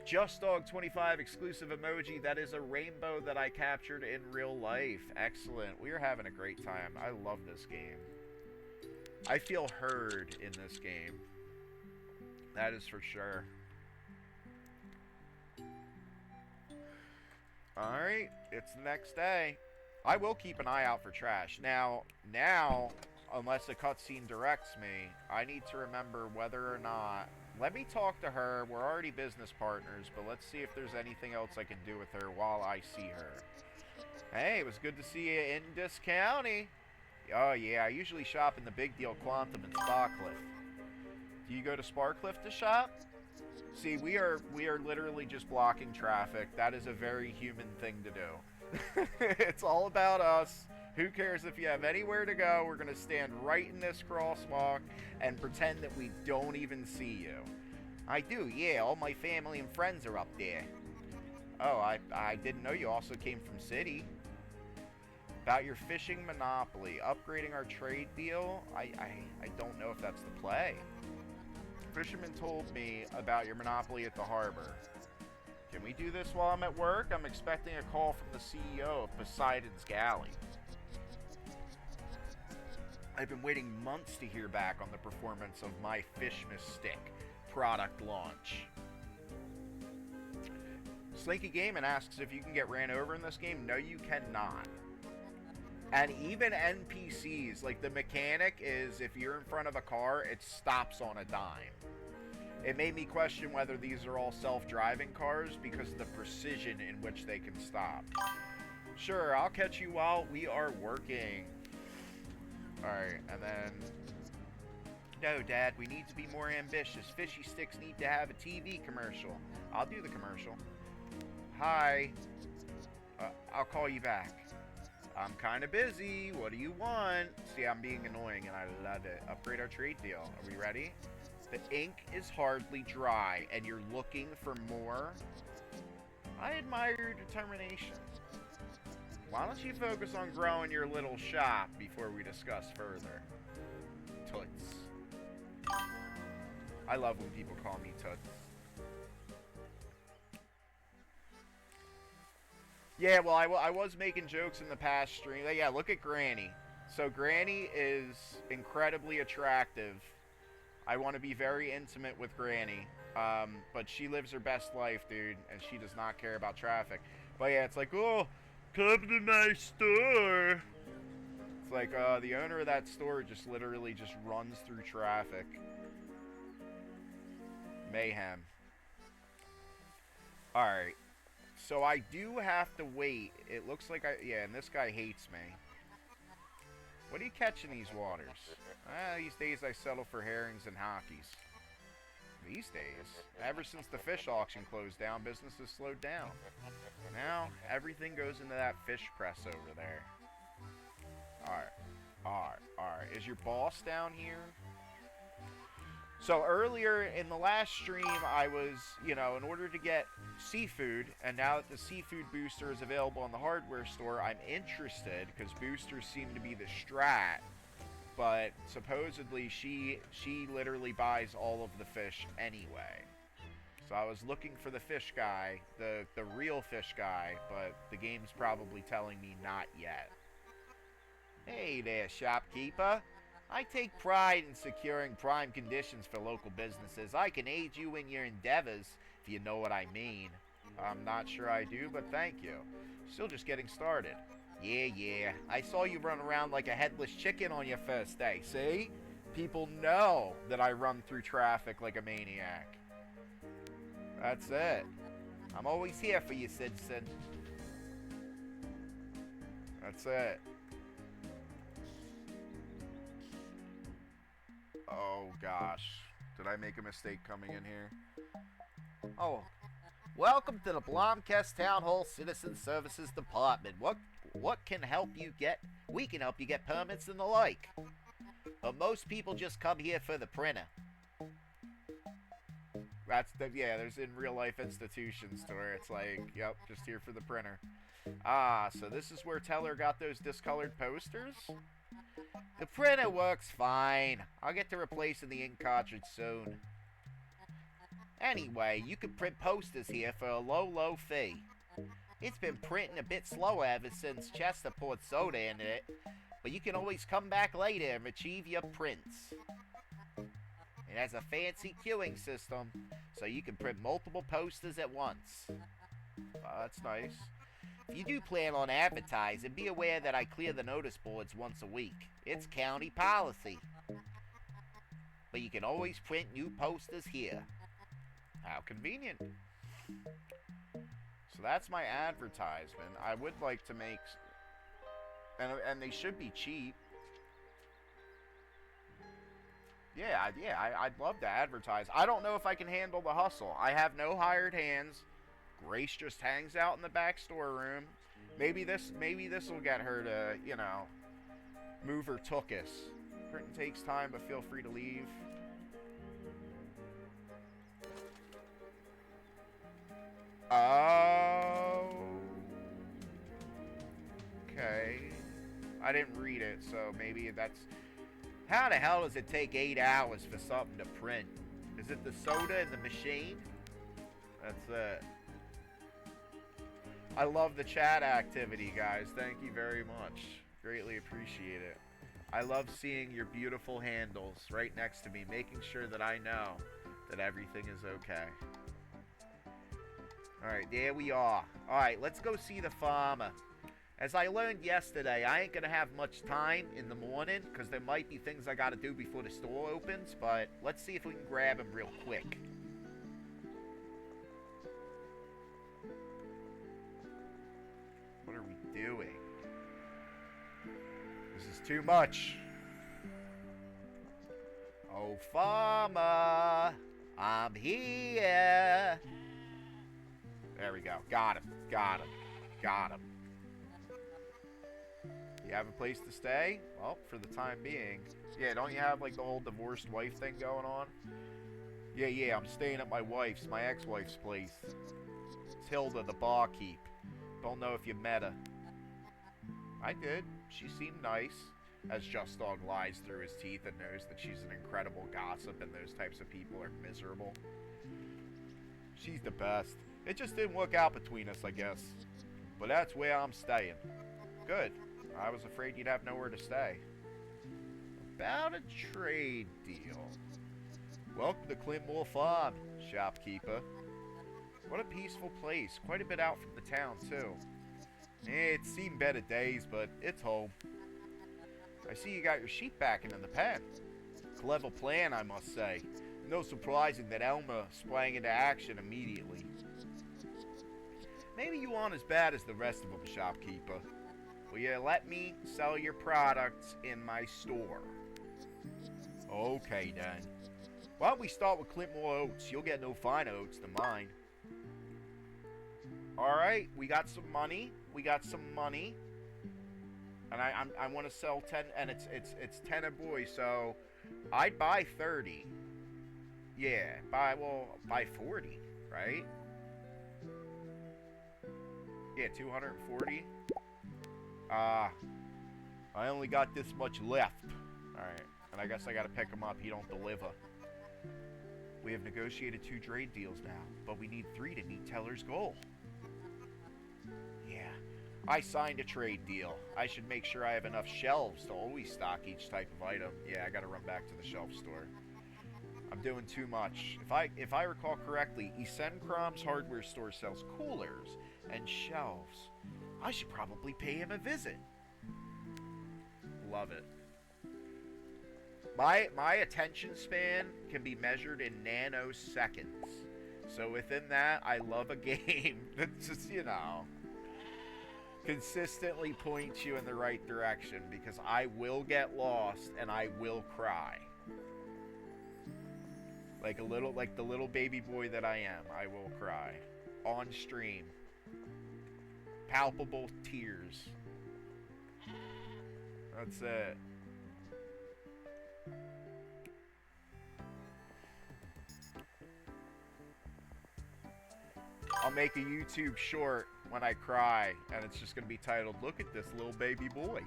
JustDog25 exclusive emoji. That is a rainbow that I captured in real life. Excellent. We are having a great time. I love this game. I feel heard in this game. That is for sure. Alright, it's the next day. I will keep an eye out for trash. Now, unless a cutscene directs me, I need to remember whether or not Let me talk to her. We're already business partners, but let's see if there's anything else I can do with her while I see her. Hey, it was good to see you in this county. Oh yeah, I usually shop in the Big Deal Quantum in Sparkliff. Do you go to Sparkliff to shop? See, we are literally just blocking traffic. That is a very human thing to do. It's all about us. Who cares if you have anywhere to go? We're going to stand right in this crosswalk and pretend that we don't even see you. I do, yeah. All my family and friends are up there. Oh, I didn't know you also came from city. About your fishing monopoly. Upgrading our trade deal? I don't know if that's the play. Fisherman told me about your monopoly at the harbor. Can we do this while I'm at work? I'm expecting a call from the CEO of Poseidon's Galley. I've been waiting months to hear back on the performance of my Fish Mystic product launch. Slinky Gaming asks if you can get ran over in this game. No, you cannot. And even NPCs, like the mechanic is if you're in front of a car, it stops on a dime. It made me question whether these are all self-driving cars because of the precision in which they can stop. Sure, I'll catch you while we are working. Alright, and then... No, Dad, we need to be more ambitious. Fishy Sticks need to have a TV commercial. I'll do the commercial. Hi. I'll call you back. I'm kind of busy. What do you want? See, I'm being annoying and I love it. Upgrade our trade deal. Are we ready? The ink is hardly dry and you're looking for more? I admire your determination. Why don't you focus on growing your little shop before we discuss further? Toots. I love when people call me Toots. Yeah, well, I was making jokes in the past stream. Yeah, look at Granny. So Granny is incredibly attractive. I want to be very intimate with Granny. But she lives her best life, dude, and she does not care about traffic. But yeah, it's like, oh, come to my store. It's like, the owner of that store just literally just runs through traffic. Mayhem. Alright. So I do have to wait. It looks like yeah, and this guy hates me. What are you catching these waters? These days I settle for herrings and hockeys. These days? Ever since the fish auction closed down, business has slowed down. Now, everything goes into that fish press over there. Alright. Is your boss down here? So earlier in the last stream, I was, in order to get seafood, and now that the seafood booster is available in the hardware store, I'm interested, because boosters seem to be the strat, but supposedly she literally buys all of the fish anyway. So I was looking for the fish guy, the real fish guy, but the game's probably telling me not yet. Hey there, shopkeeper. I take pride in securing prime conditions for local businesses. I can aid you in your endeavors, if you know what I mean. I'm not sure I do, but thank you. Still just getting started. Yeah. I saw you run around like a headless chicken on your first day, see? People know that I run through traffic like a maniac. That's it. I'm always here for you, citizen. That's it. Oh, gosh. Did I make a mistake coming in here? Oh. Welcome to the Blomkest Town Hall Citizen Services Department. What can help you get? We can help you get permits and the like. But most people just come here for the printer. There's in real life institutions to where it's like, yep, just here for the printer. So this is where Teller got those discolored posters? The printer works fine. I'll get to replacing the ink cartridge soon. Anyway, you can print posters here for a low fee. It's been printing a bit slower ever since Chester poured soda in it, but you can always come back later and retrieve your prints. It has a fancy queuing system, so you can print multiple posters at once. That's nice. If you do plan on advertising, be aware that I clear the notice boards once a week. It's county policy. but you can always print new posters here. How convenient. So that's my advertisement. I would like to make... And they should be cheap. Yeah, I'd love to advertise. I don't know if I can handle the hustle. I have no hired hands. Grace just hangs out in the back storeroom. Maybe this will get her to, you know, move her tuchus. Printing takes time, but feel free to leave. Oh. Okay. I didn't read it, so maybe that's... How the hell does it take 8 hours for something to print? Is it the soda in the machine? That's it. I love the chat activity, guys. Thank you very much. Greatly appreciate it. I love seeing your beautiful handles right next to me, making sure that I know that everything is okay. Alright, there we are. Alright, let's go see the farmer. As I learned yesterday, I ain't gonna have much time in the morning, because there might be things I gotta do before the store opens, but let's see if we can grab him real quick. What are we doing? This is too much. Oh, farmer, I'm here. There we go. Got him. Got him. Got him. You have a place to stay? Well, for the time being. Yeah, don't you have, like, the whole divorced wife thing going on? Yeah, I'm staying at my wife's, my ex-wife's place. It's Hilda, the barkeep. Don't know if you met her. I did. She seemed nice. As Just Dog lies through his teeth and knows that she's an incredible gossip and those types of people are miserable. She's the best. It just didn't work out between us, I guess. But that's where I'm staying. Good. I was afraid you'd have nowhere to stay. About a trade deal. Welcome to Clintmore Farm, shopkeeper. What a peaceful place. Quite a bit out from the town, too. It's seen better days, but it's home. I see you got your sheep backing in the pen. Clever plan, I must say. No surprising that Elmer sprang into action immediately. Maybe you aren't as bad as the rest of them, shopkeeper. Will you let me sell your products in my store? Okay, then. Why don't we start with Clintmore Oats? You'll get no finer oats than mine. Alright, we got some money. And I want to sell 10, and it's 10 a boy, so I'd buy 30. Yeah, buy 40, right? Yeah, 240. I only got this much left. Alright, and I guess I gotta pick him up. He don't deliver. We have negotiated 2 trade deals now, but we need 3 to meet Teller's goal. Yeah, I signed a trade deal. I should make sure I have enough shelves to always stock each type of item. Yeah, I gotta run back to the shelf store. I'm doing too much. If I recall correctly, Esenkrom's hardware store sells coolers and shelves. I should probably pay him a visit. Love it. My attention span can be measured in nanoseconds. So within that, I love a game that just, you know, consistently points you in the right direction, because I will get lost and I will cry. Like the little baby boy that I am, I will cry. On stream. Palpable tears. That's it. I'll make a YouTube short when I cry, and it's just going to be titled, "Look at this little baby boy."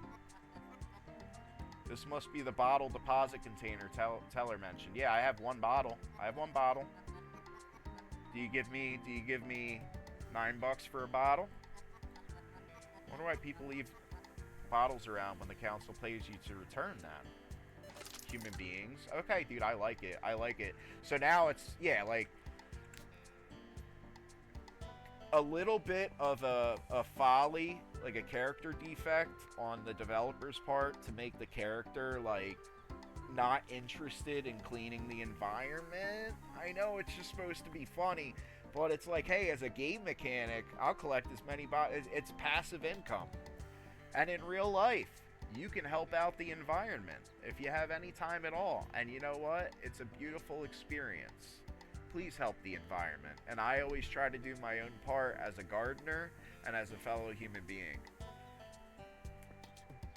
This must be the bottle deposit container Teller mentioned. Yeah, I have one bottle. Do you give me $9 for a bottle? Wonder why people leave bottles around when the council pays you to return them. Human beings. Okay, dude, I like it. So now it's, yeah, like a little bit of a folly, like a character defect on the developer's part to make the character, like, not interested in cleaning the environment. I know it's just supposed to be funny, but it's like, hey, as a game mechanic, I'll collect as many it's passive income. And in real life, you can help out the environment if you have any time at all. And you know what? It's a beautiful experience. Please help the environment. And I always try to do my own part as a gardener and as a fellow human being.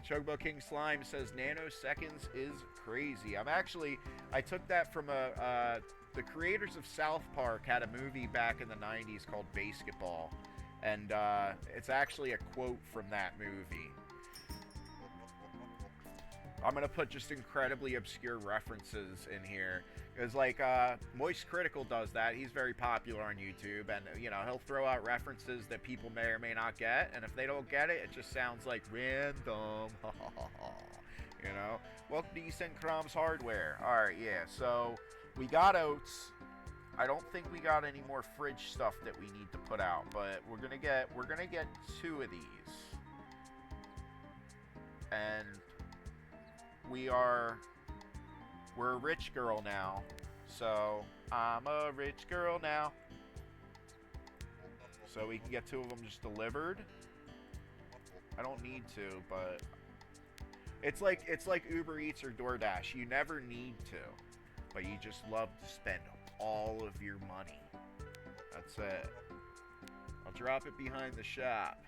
Chocobo King Slime says nanoseconds is crazy. I took that from the creators of South Park had a movie back in the 90s called Basketball. And it's actually a quote from that movie. I'm going to put just incredibly obscure references in here. Because, like, Moist Critical does that. He's very popular on YouTube. And, you know, he'll throw out references that people may or may not get. And if they don't get it, it just sounds like random. You know? Welcome to East End Crom's Hardware. Alright, yeah. So, we got oats. I don't think we got any more fridge stuff that we need to put out. But we're gonna get 2 of these. And we're a rich girl now, so I'm a rich girl now. So we can get 2 of them just delivered. I don't need to, but it's like Uber Eats or DoorDash. You never need to, but you just love to spend all of your money. That's it. I'll drop it behind the shop.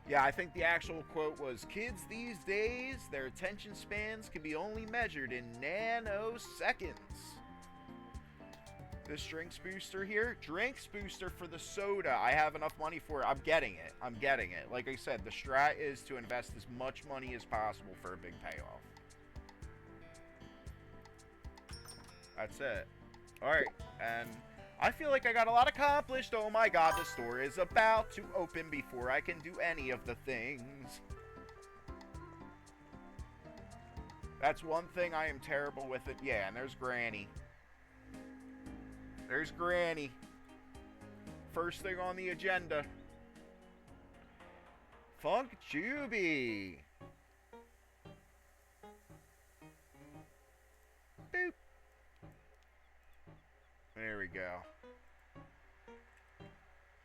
Yeah, I think the actual quote was, kids these days, their attention spans can be only measured in nanoseconds. This drinks booster here, drinks booster for the soda. I have enough money for it. I'm getting it. Like I said, the strat is to invest as much money as possible for a big payoff. That's it. Alright, and I feel like I got a lot accomplished. Oh my god, the store is about to open before I can do any of the things. That's one thing I am terrible with it. Yeah, and there's Granny. There's Granny. First thing on the agenda. Funk Juby. Boop. There we go.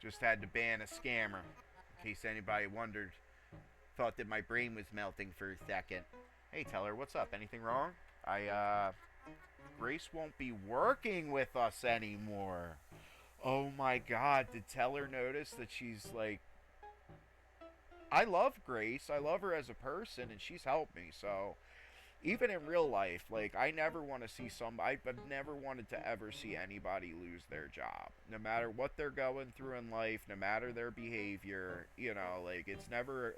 Just had to ban a scammer. In case anybody wondered. Thought that my brain was melting for a second. Hey, Teller, what's up? Anything wrong? Grace won't be working with us anymore. Oh my god, did Teller notice that she's like... I love Grace. I love her as a person, and she's helped me, so... Even in real life, like, I never want to see I've never wanted to ever see anybody lose their job. No matter what they're going through in life, no matter their behavior, you know, like, it's never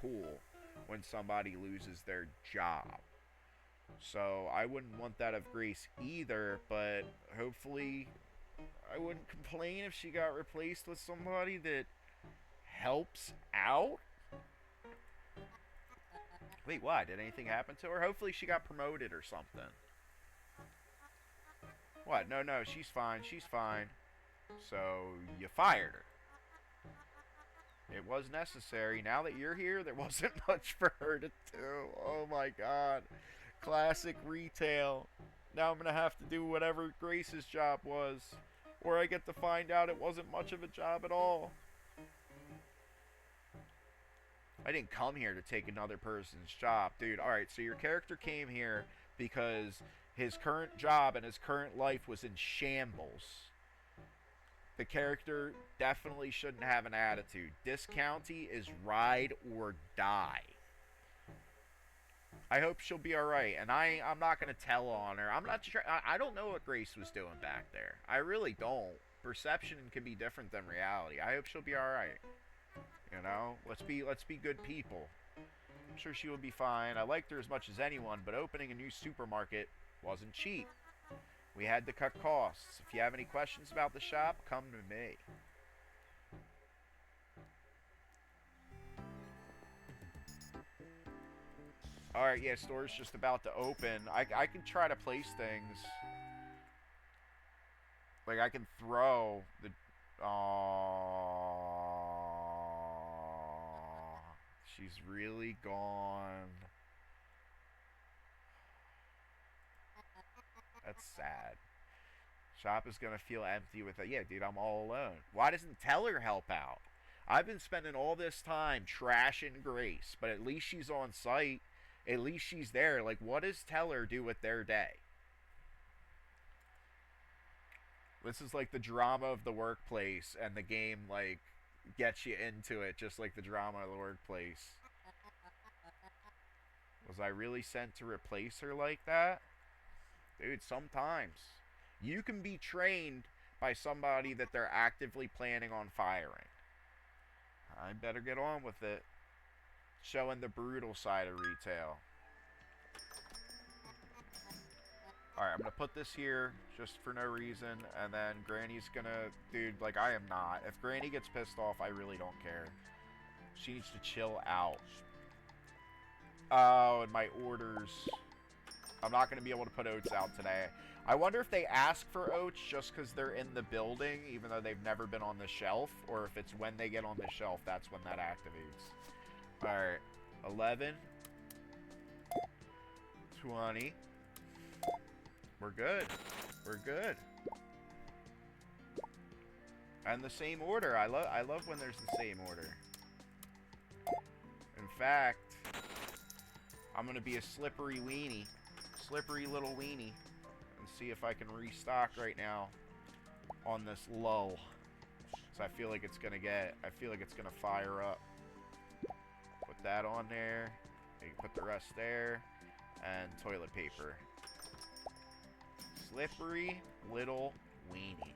cool when somebody loses their job. So, I wouldn't want that of Grace either, but hopefully I wouldn't complain if she got replaced with somebody that helps out. Wait, why? Did anything happen to her? Hopefully she got promoted or something. What? No, she's fine. She's fine. So, you fired her. It was necessary. Now that you're here, there wasn't much for her to do. Oh my god. Classic retail. Now I'm going to have to do whatever Grace's job was. Or I get to find out it wasn't much of a job at all. I didn't come here to take another person's job. Dude, alright, so your character came here because his current job and his current life was in shambles. The character definitely shouldn't have an attitude. This county is ride or die. I hope she'll be alright, and I'm not going to tell on her. I'm not sure. I don't know what Grace was doing back there. I really don't. Perception can be different than reality. I hope she'll be alright. You know, let's be good people. I'm sure she will be fine. I liked her as much as anyone, but opening a new supermarket wasn't cheap. We had to cut costs. If you have any questions about the shop, come to me. Alright, yeah, store's just about to open. I can try to place things. Like, I can throw the... She's really gone. That's sad. Shop is gonna feel empty with it. Yeah, dude, I'm all alone. Why doesn't Teller help out? I've been spending all this time trashing Grace, but at least she's on site. At least she's there. Like, what does Teller do with their day? This is like the drama of the workplace, and the game, like, gets you into it just like the drama of the workplace. Was I really sent to replace her like that? Dude, sometimes. You can be trained by somebody that they're actively planning on firing. I better get on with it. Showing the brutal side of retail. Alright, I'm gonna put this here just for no reason, and then Granny's gonna... Dude, like, I am not. If Granny gets pissed off, I really don't care. She needs to chill out. Oh, and my orders. I'm not gonna be able to put oats out today. I wonder if they ask for oats just because they're in the building, even though they've never been on the shelf, or if it's when they get on the shelf, that's when that activates. Alright, 11, 20. We're good. We're good. And the same order. I love when there's the same order. In fact, I'm gonna be a slippery weenie. Slippery little weenie. And see if I can restock right now on this lull. So I feel like it's gonna fire up. Put that on there. You can put the rest there. And toilet paper. Slippery little weenie.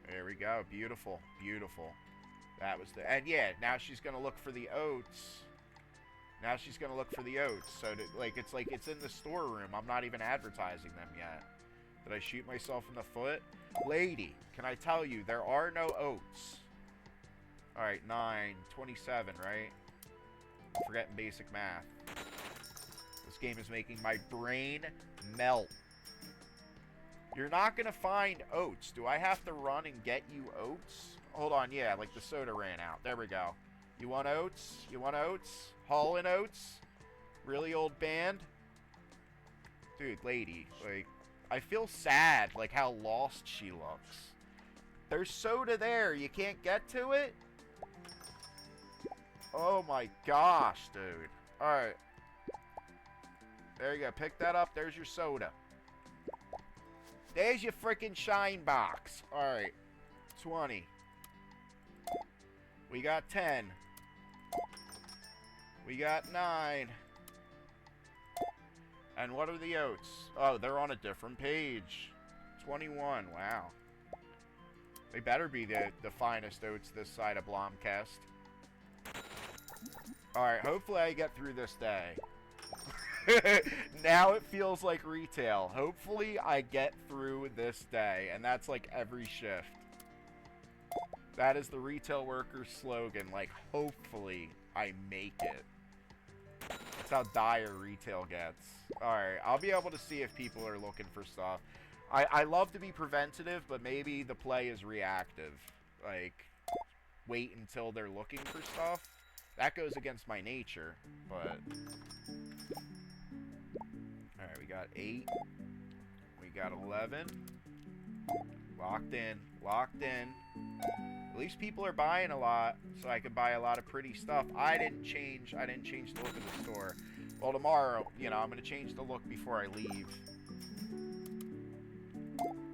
There we go. Beautiful. Beautiful. That was the... And yeah, now she's going to look for the oats. Now she's going to look for the oats. So, it's in the storeroom. I'm not even advertising them yet. Did I shoot myself in the foot? Lady, can I tell you, there are no oats. Alright, 9, 27, right? I'm forgetting basic math. This game is making my brain melt. You're not going to find oats. Do I have to run and get you oats? Hold on, yeah, like the soda ran out. There we go. You want oats? You want oats? Haulin' Oats? Really old band? Dude, lady, like, I feel sad, like, how lost she looks. There's soda there. You can't get to it? Oh my gosh, dude. Alright. There you go. Pick that up. There's your soda. There's your freaking shine box. Alright. 20. We got 10. We got 9. And what are the oats? Oh, they're on a different page. 21. Wow. They better be the finest oats this side of Blomcast. Alright, hopefully I get through this day. Now it feels like retail. Hopefully I get through this day. And that's like every shift. That is the retail worker's slogan. Like, hopefully I make it. That's how dire retail gets. Alright, I'll be able to see if people are looking for stuff. I love to be preventative, but maybe the play is reactive. Like, wait until they're looking for stuff. That goes against my nature, but... Alright, we got 8. We got 11. Locked in. Locked in. At least people are buying a lot, so I can buy a lot of pretty stuff. I didn't change the look of the store. Well, tomorrow, you know, I'm going to change the look before I leave.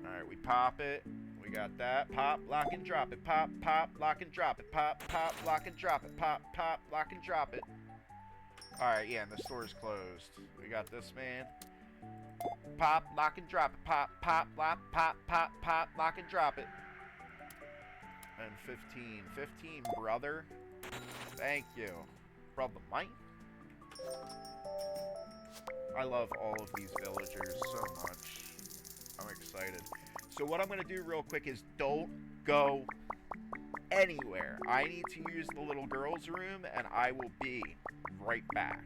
Alright, we pop it. We got that. Pop, lock, and drop it. Pop, pop, lock, and drop it. Pop, pop, lock, and drop it. Pop, pop, lock, and drop it. Alright, yeah, and the store's closed. We got this man. Pop, lock, and drop it. Pop, pop, lock, pop, pop, pop, lock, and drop it. And 15. 15, brother. Thank you. Brother Mike. I love all of these villagers so much. I'm excited. So what I'm going to do real quick is don't go anywhere. I need to use the little girl's room, and I will be right back.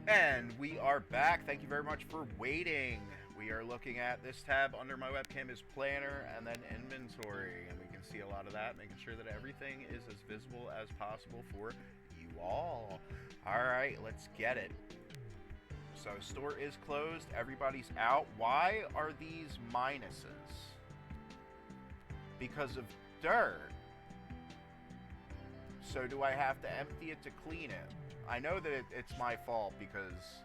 And we are back. Thank you very much for waiting. We are looking at this tab under my webcam is planner and then inventory. And we can see a lot of that, making sure that everything is as visible as possible for you all. Alright, let's get it. So, store is closed. Everybody's out. Why are these minuses? Because of dirt. So do I have to empty it to clean it? I know that it's my fault because...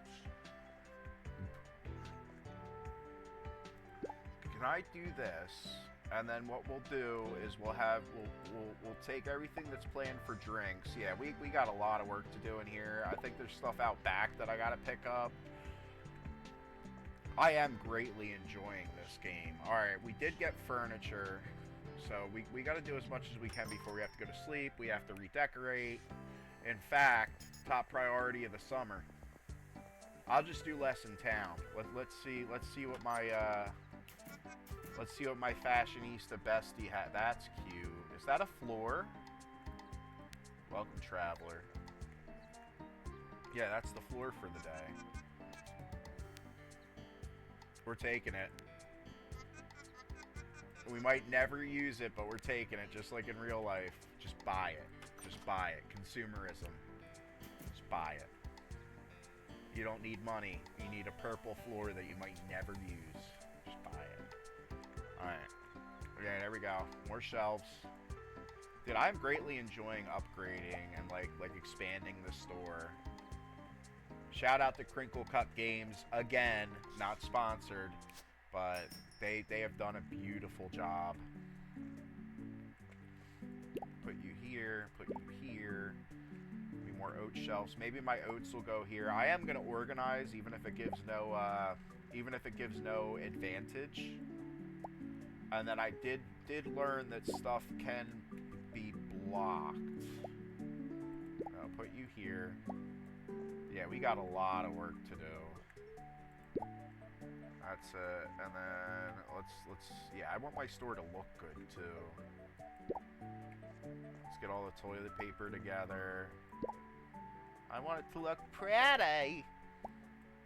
Can I do this? And then what we'll do is we'll take everything that's planned for drinks. Yeah, we got a lot of work to do in here. I think there's stuff out back that I gotta pick up. I am greatly enjoying this game. Alright, we did get furniture. So we got to do as much as we can before we have to go to sleep. We have to redecorate. In fact, top priority of the summer. I'll just do less in town. Let's see what my fashionista bestie had. That's cute. Is that a floor? Welcome, traveler. Yeah, that's the floor for the day. We're taking it. We might never use it, but we're taking it, just like in real life. Just buy it. Just buy it. Consumerism. Just buy it. You don't need money. You need a purple floor that you might never use. Just buy it. Alright. Okay, there we go. More shelves. Dude, I'm greatly enjoying upgrading and like expanding the store. Shout out to Crinkle Cut Games again, not sponsored, but they have done a beautiful job. Put you here, put you here. Maybe more oat shelves. Maybe my oats will go here. I am gonna organize, even if it gives no advantage. And then I did learn that stuff can be blocked. I'll put you here. Yeah, we got a lot of work to do. That's it. And then let's yeah, I want my store to look good too. Let's get all the toilet paper together. I want it to look pretty.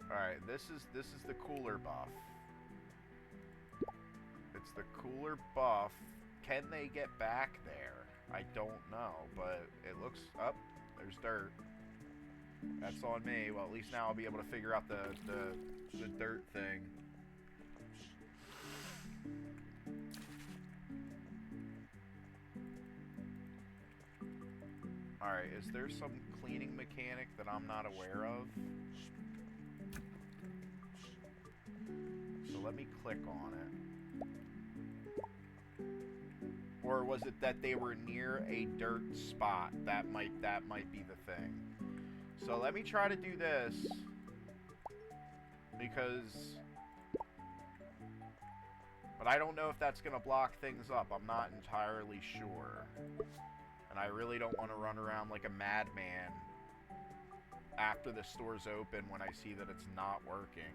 Alright, this is the cooler buff. It's the cooler buff. Can they get back there? I don't know, but it looks up. There's dirt. That's on me. Well, at least now I'll be able to figure out the dirt thing. Alright, is there some cleaning mechanic that I'm not aware of? So let me click on it. Or was it that they were near a dirt spot? That might be the thing. So let me try to do this. Because... But I don't know if that's going to block things up. I'm not entirely sure. And I really don't want to run around like a madman after the store's open when I see that it's not working.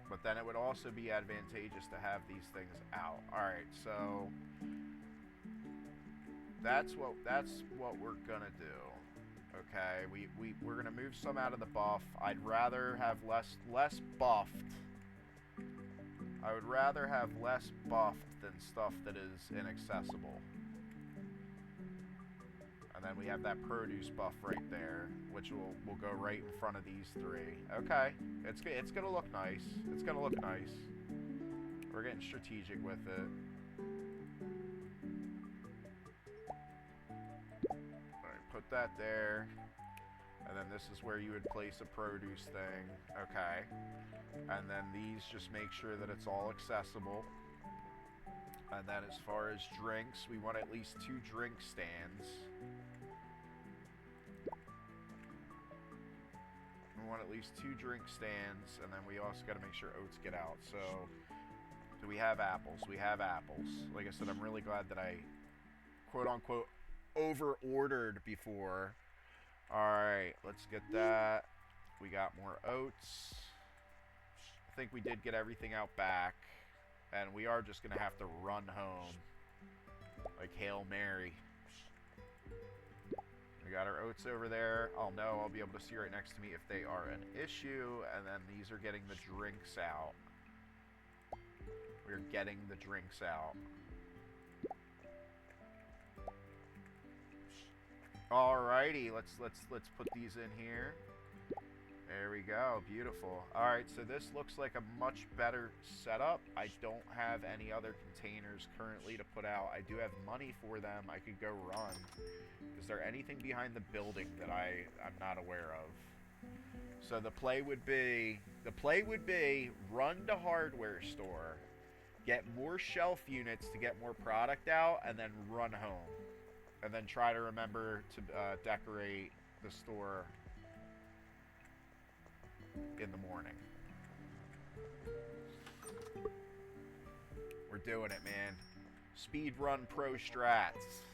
But then it would also be advantageous to have these things out. Alright, so that's what we're gonna do. Okay, we're gonna move some out of the buff. I'd rather have less buffed. I would rather have less buffed than stuff that is inaccessible. And then we have that produce buff right there, which will go right in front of these three. Okay, it's gonna look nice. It's gonna look nice. We're getting strategic with it. Alright, put that there. And then this is where you would place a produce thing. Okay. And then these just make sure that it's all accessible. And then as far as drinks, we want at least 2 drink stands. We want at least 2 drink stands, and then we also got to make sure oats get out. So, do we have apples? We have apples. Like I said, I'm really glad that I, quote-unquote, over-ordered before. Alright, let's get that. We got more oats. I think we did get everything out back. And we are just going to have to run home. Like, Hail Mary. We got our oats over there. I'll know. I'll be able to see right next to me if they are an issue. And then these are getting the drinks out. We're getting the drinks out. Alrighty, let's put these in here. There we go, beautiful. Alright, so this looks like a much better setup. I don't have any other containers currently to put out. I do have money for them. I could go run. Is there anything behind the building that I'm not aware of? So the play would be run to hardware store, get more shelf units to get more product out, and then run home. And then try to remember to decorate the store in the morning. We're doing it, man. Speed run pro strats.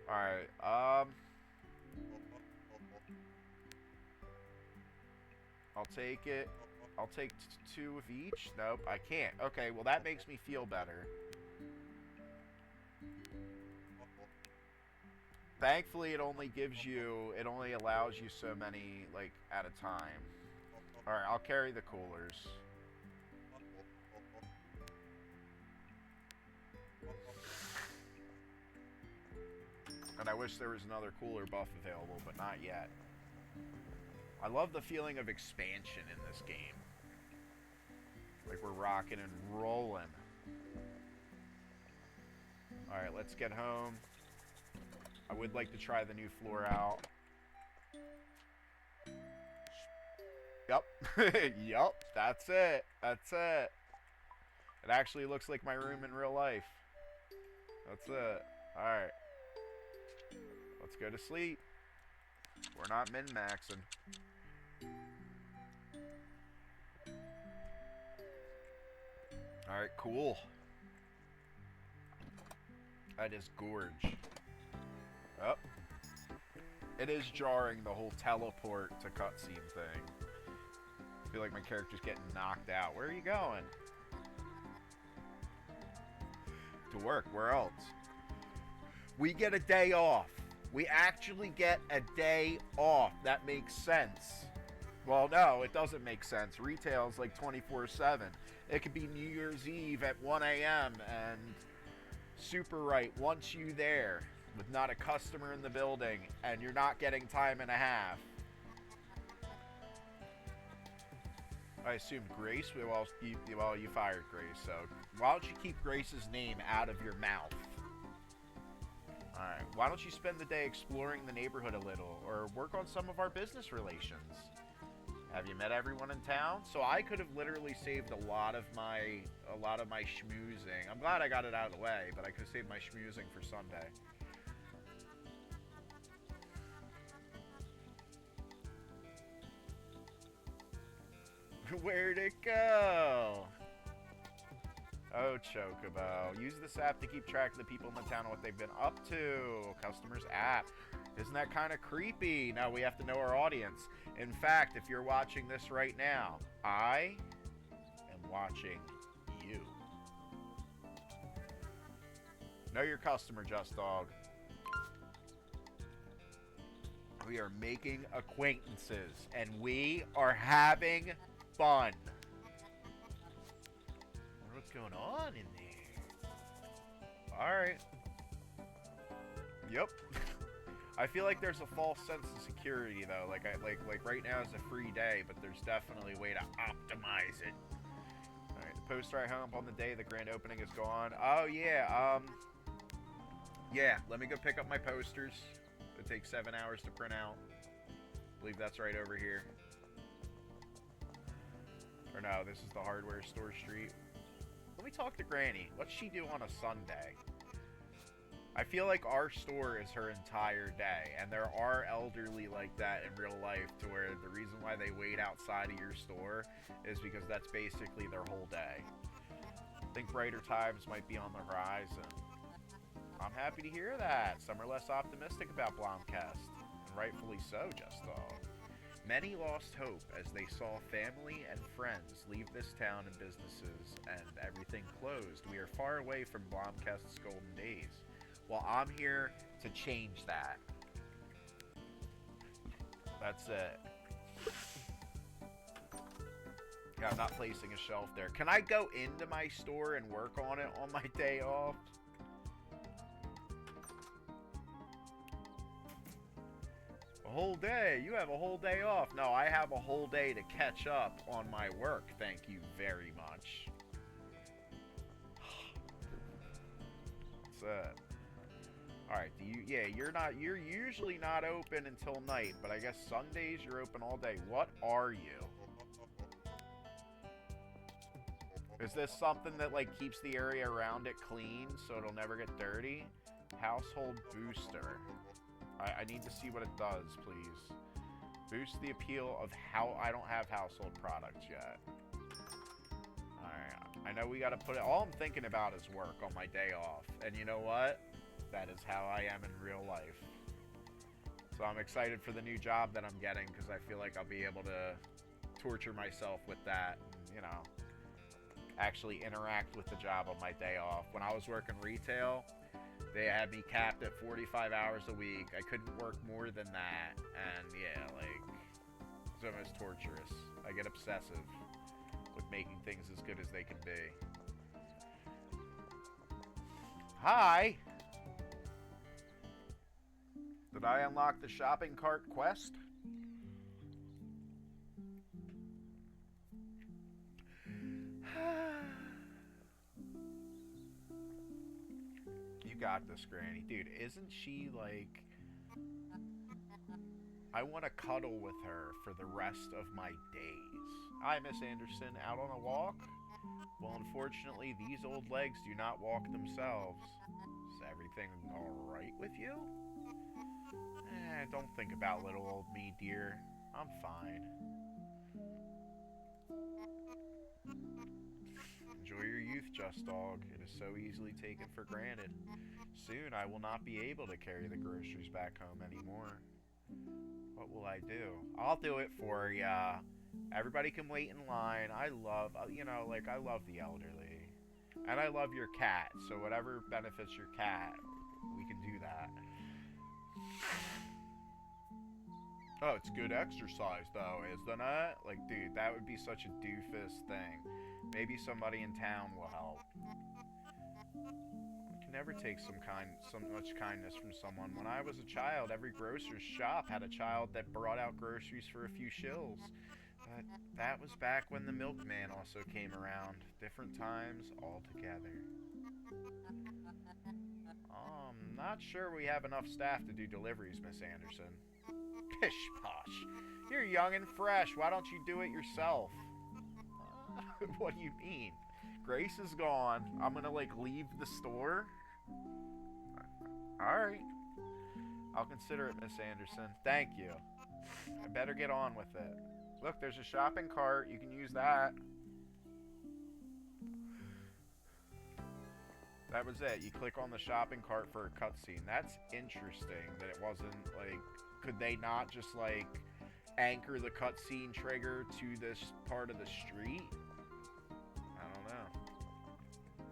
Alright, I'll take it. I'll take 2 of each. Nope, I can't. Okay, well that makes me feel better. Thankfully, it only allows you so many, like, at a time. Alright, I'll carry the coolers. And I wish there was another cooler buff available, but not yet. I love the feeling of expansion in this game. Like we're rocking and rolling. Alright, let's get home. I would like to try the new floor out. Yup. Yup. That's it. That's it. It actually looks like my room in real life. That's it. Alright. Let's go to sleep. We're not min-maxing. Alright, cool. That is gorge. Oh. It is jarring, the whole teleport to cutscene thing. I feel like my character's getting knocked out. Where are you going? To work. Where else? We get a day off. We actually get a day off. That makes sense. Well, no, it doesn't make sense. Retail's like 24/7. It could be New Year's Eve at 1 a.m. and Super Right wants you there with not a customer in the building and you're not getting time and a half. I assumed Grace. Well, you fired Grace, so why don't you keep Grace's name out of your mouth? Alright, why don't you spend the day exploring the neighborhood a little, or work on some of our business relations? Have you met everyone in town? So I could have literally saved a lot of my schmoozing. I'm glad I got it out of the way, but I could have saved my schmoozing for Sunday. Where'd it go? Oh, Chocobo. Use this app to keep track of the people in the town and what they've been up to. Customers app. Isn't that kind of creepy? No, we have to know our audience. In fact, if you're watching this right now, I am watching you. Know your customer, Just Dog. We are making acquaintances, and we are having fun. What's going on in there? Alright. Yep. I feel like there's a false sense of security though. Like right now is a free day, but there's definitely a way to optimize it. Alright, the poster I hung up on the day of the grand opening is gone. Oh yeah, yeah, let me go pick up my posters. It takes 7 hours to print out. I believe that's right over here. Or no, this is the hardware store street. Let me talk to Granny. What's she do on a Sunday? I feel like our store is her entire day, and there are elderly like that in real life to where the reason why they wait outside of your store is because that's basically their whole day. I think brighter times might be on the horizon. I'm happy to hear that. Some are less optimistic about Blomcast, and rightfully so, Just Dog. Many lost hope as they saw family and friends leave this town and businesses, and everything closed. We are far away from Blomcast's golden days. Well, I'm here to change that. That's it. Yeah, I'm not placing a shelf there. Can I go into my store and work on it on my day off? A whole day? You have a whole day off. No, I have a whole day to catch up on my work. Thank you very much. That's it. Alright, you're usually not open until night, but I guess Sundays you're open all day. What are you? Is this something that, like, keeps the area around it clean so it'll never get dirty? Household booster. I need to see what it does, please. Boost the appeal of how... I don't have household products yet. Alright, I know we gotta put it... All I'm thinking about is work on my day off. And you know what? That is how I am in real life. So I'm excited for the new job that I'm getting because I feel like I'll be able to torture myself with that. And, you know, actually interact with the job on my day off. When I was working retail, they had me capped at 45 hours a week. I couldn't work more than that. And yeah, like, it's almost torturous. I get obsessive with making things as good as they can be. Hi! Did I unlock the shopping cart quest? You got this, Granny. Dude, isn't she like... I want to cuddle with her for the rest of my days. Hi, Miss Anderson. Out on a walk? Well, unfortunately, these old legs do not walk themselves. Is everything alright with you? Don't think about little old me, dear. I'm fine. Enjoy your youth, Just Dog. It is so easily taken for granted. Soon I will not be able to carry the groceries back home anymore. What will I do? I'll do it for ya. Everybody can wait in line. I love, you know, like, I love the elderly. And I love your cat, so whatever benefits your cat, we can do that. Oh, it's good exercise, though, isn't it? Like, dude, that would be such a doofus thing. Maybe somebody in town will help. I can never take so much kindness from someone. When I was a child, every grocer's shop had a child that brought out groceries for a few shills. But that was back when the milkman also came around. Different times altogether. I'm not sure we have enough staff to do deliveries, Miss Anderson. Pish posh. You're young and fresh. Why don't you do it yourself? What do you mean? Grace is gone. I'm gonna, like, leave the store? Alright. I'll consider it, Miss Anderson. Thank you. I better get on with it. Look, there's a shopping cart. You can use that. That was it. You click on the shopping cart for a cutscene. That's interesting that it wasn't, like... Could they not just, like, anchor the cutscene trigger to this part of the street? I don't know.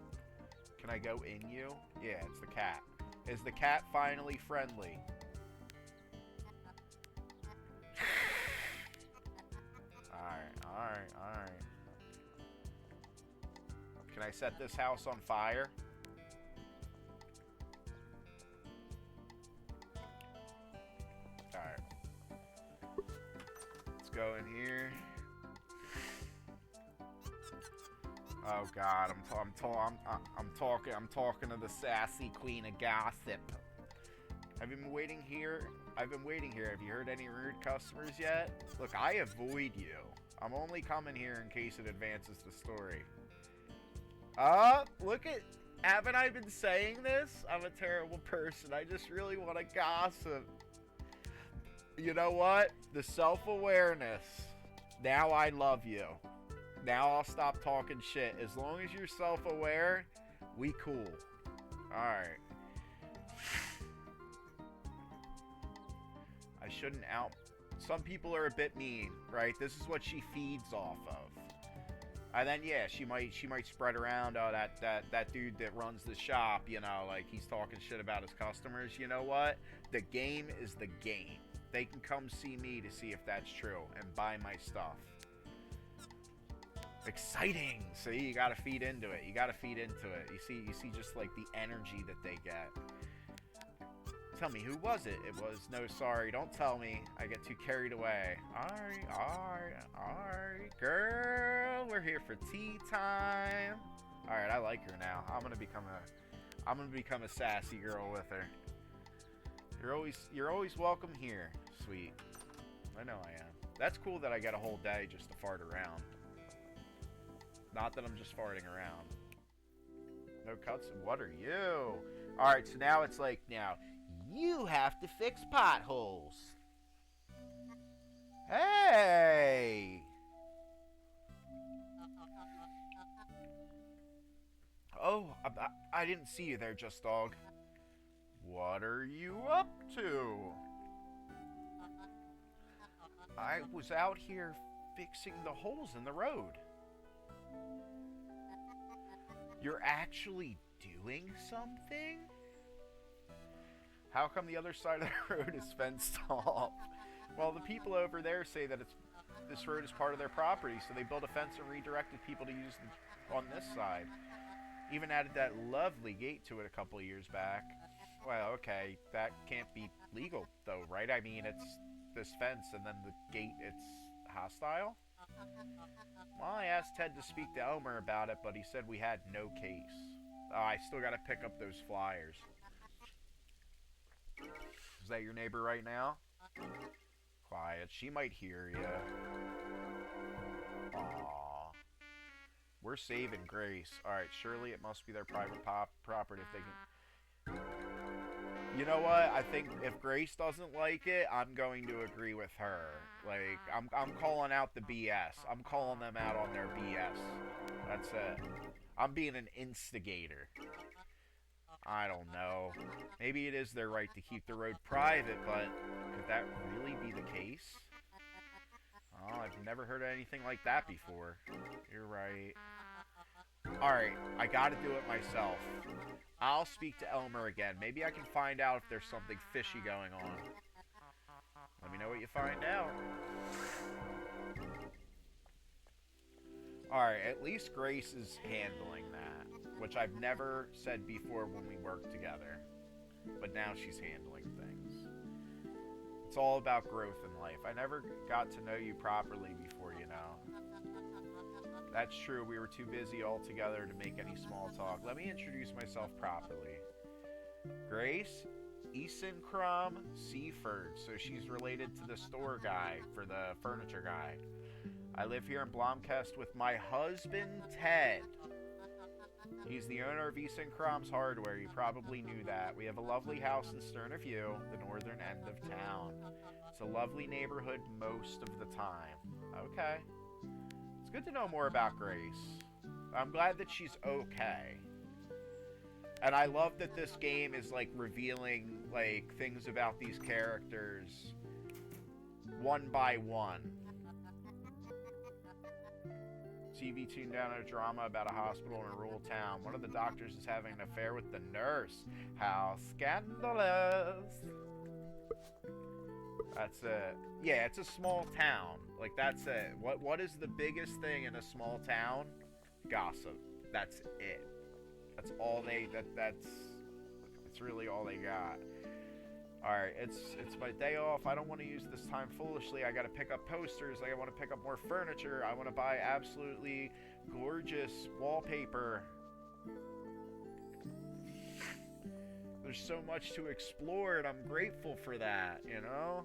Can I go in you? Yeah, it's the cat. Is the cat finally friendly? Alright. Can I set this house on fire? Alright. Let's go in here. Oh God, I'm talking to the sassy queen of gossip. Have you been waiting here? I've been waiting here. Have you heard any rude customers yet? Look, I avoid you. I'm only coming here in case it advances the story. Look at... Haven't I been saying this? I'm a terrible person. I just really want to gossip. You know what? The self-awareness. Now I love you. Now I'll stop talking shit. As long as you're self-aware, we cool. Alright. I shouldn't out... Some people are a bit mean, right? This is what she feeds off of. And then yeah, she might spread around, oh, that dude that runs the shop, you know, like he's talking shit about his customers. You know what? The game is the game. They can come see me to see if that's true and buy my stuff. Exciting. See, you gotta feed into it. You gotta feed into it. You see just like the energy that they get. Tell me, who was it? It was, no, sorry, don't tell me. I get too carried away. Alright, girl, we're here for tea time. Alright, I like her now. I'm gonna become a sassy girl with her. You're always welcome here, sweet. I know I am. That's cool that I get a whole day just to fart around. Not that I'm just farting around. No cuts. What are you? Alright, so now it's like, now, you have to fix potholes. Hey! Oh, I didn't see you there, Just Dog. What are you up to? I was out here fixing the holes in the road. You're actually doing something? How come the other side of the road is fenced off? Well, the people over there say that this road is part of their property, so they built a fence and redirected people to use on this side. Even added that lovely gate to it a couple of years back. Well, okay, that can't be legal, though, right? I mean, it's this fence, and then the gate, it's hostile? Well, I asked Ted to speak to Elmer about it, but he said we had no case. Oh, I still gotta pick up those flyers. Is that your neighbor right now? Quiet, she might hear you. Aww. We're saving Grace. Alright, surely it must be their private property if they can... You know what? I think if Grace doesn't like it, I'm going to agree with her. Like, I'm calling out the BS. I'm calling them out on their BS. That's it. I'm being an instigator. I don't know. Maybe it is their right to keep the road private, but could that really be the case? Oh, I've never heard of anything like that before. You're right. Alright, I gotta do it myself. I'll speak to Elmer again. Maybe I can find out if there's something fishy going on. Let me know what you find out. Alright, at least Grace is handling that, which I've never said before when we worked together. But now she's handling things. It's all about growth in life. I never got to know you properly before, you know. That's true, we were too busy all together to make any small talk. Let me introduce myself properly. Grace Easoncrum Seaford, so she's related to the store guy for the furniture guy. I live here in Blomkest with my husband, Ted. He's the owner of Easoncrum's Hardware. You probably knew that. We have a lovely house in Sternoview, the northern end of town. It's a lovely neighborhood most of the time. Okay. It's good to know more about Grace. I'm glad that she's okay. And I love that this game is, like, revealing, like, things about these characters one by one. TV tuned down a drama about a hospital in a rural town. One of the doctors is having an affair with the nurse. How scandalous. That's it. Yeah, it's a small town. Like, that's it. What is the biggest thing in a small town? Gossip. That's it. That's all it's really all they got. Alright, it's my day off. I don't want to use this time foolishly. I gotta pick up posters. I want to pick up more furniture. I want to buy absolutely gorgeous wallpaper. There's so much to explore, and I'm grateful for that, you know?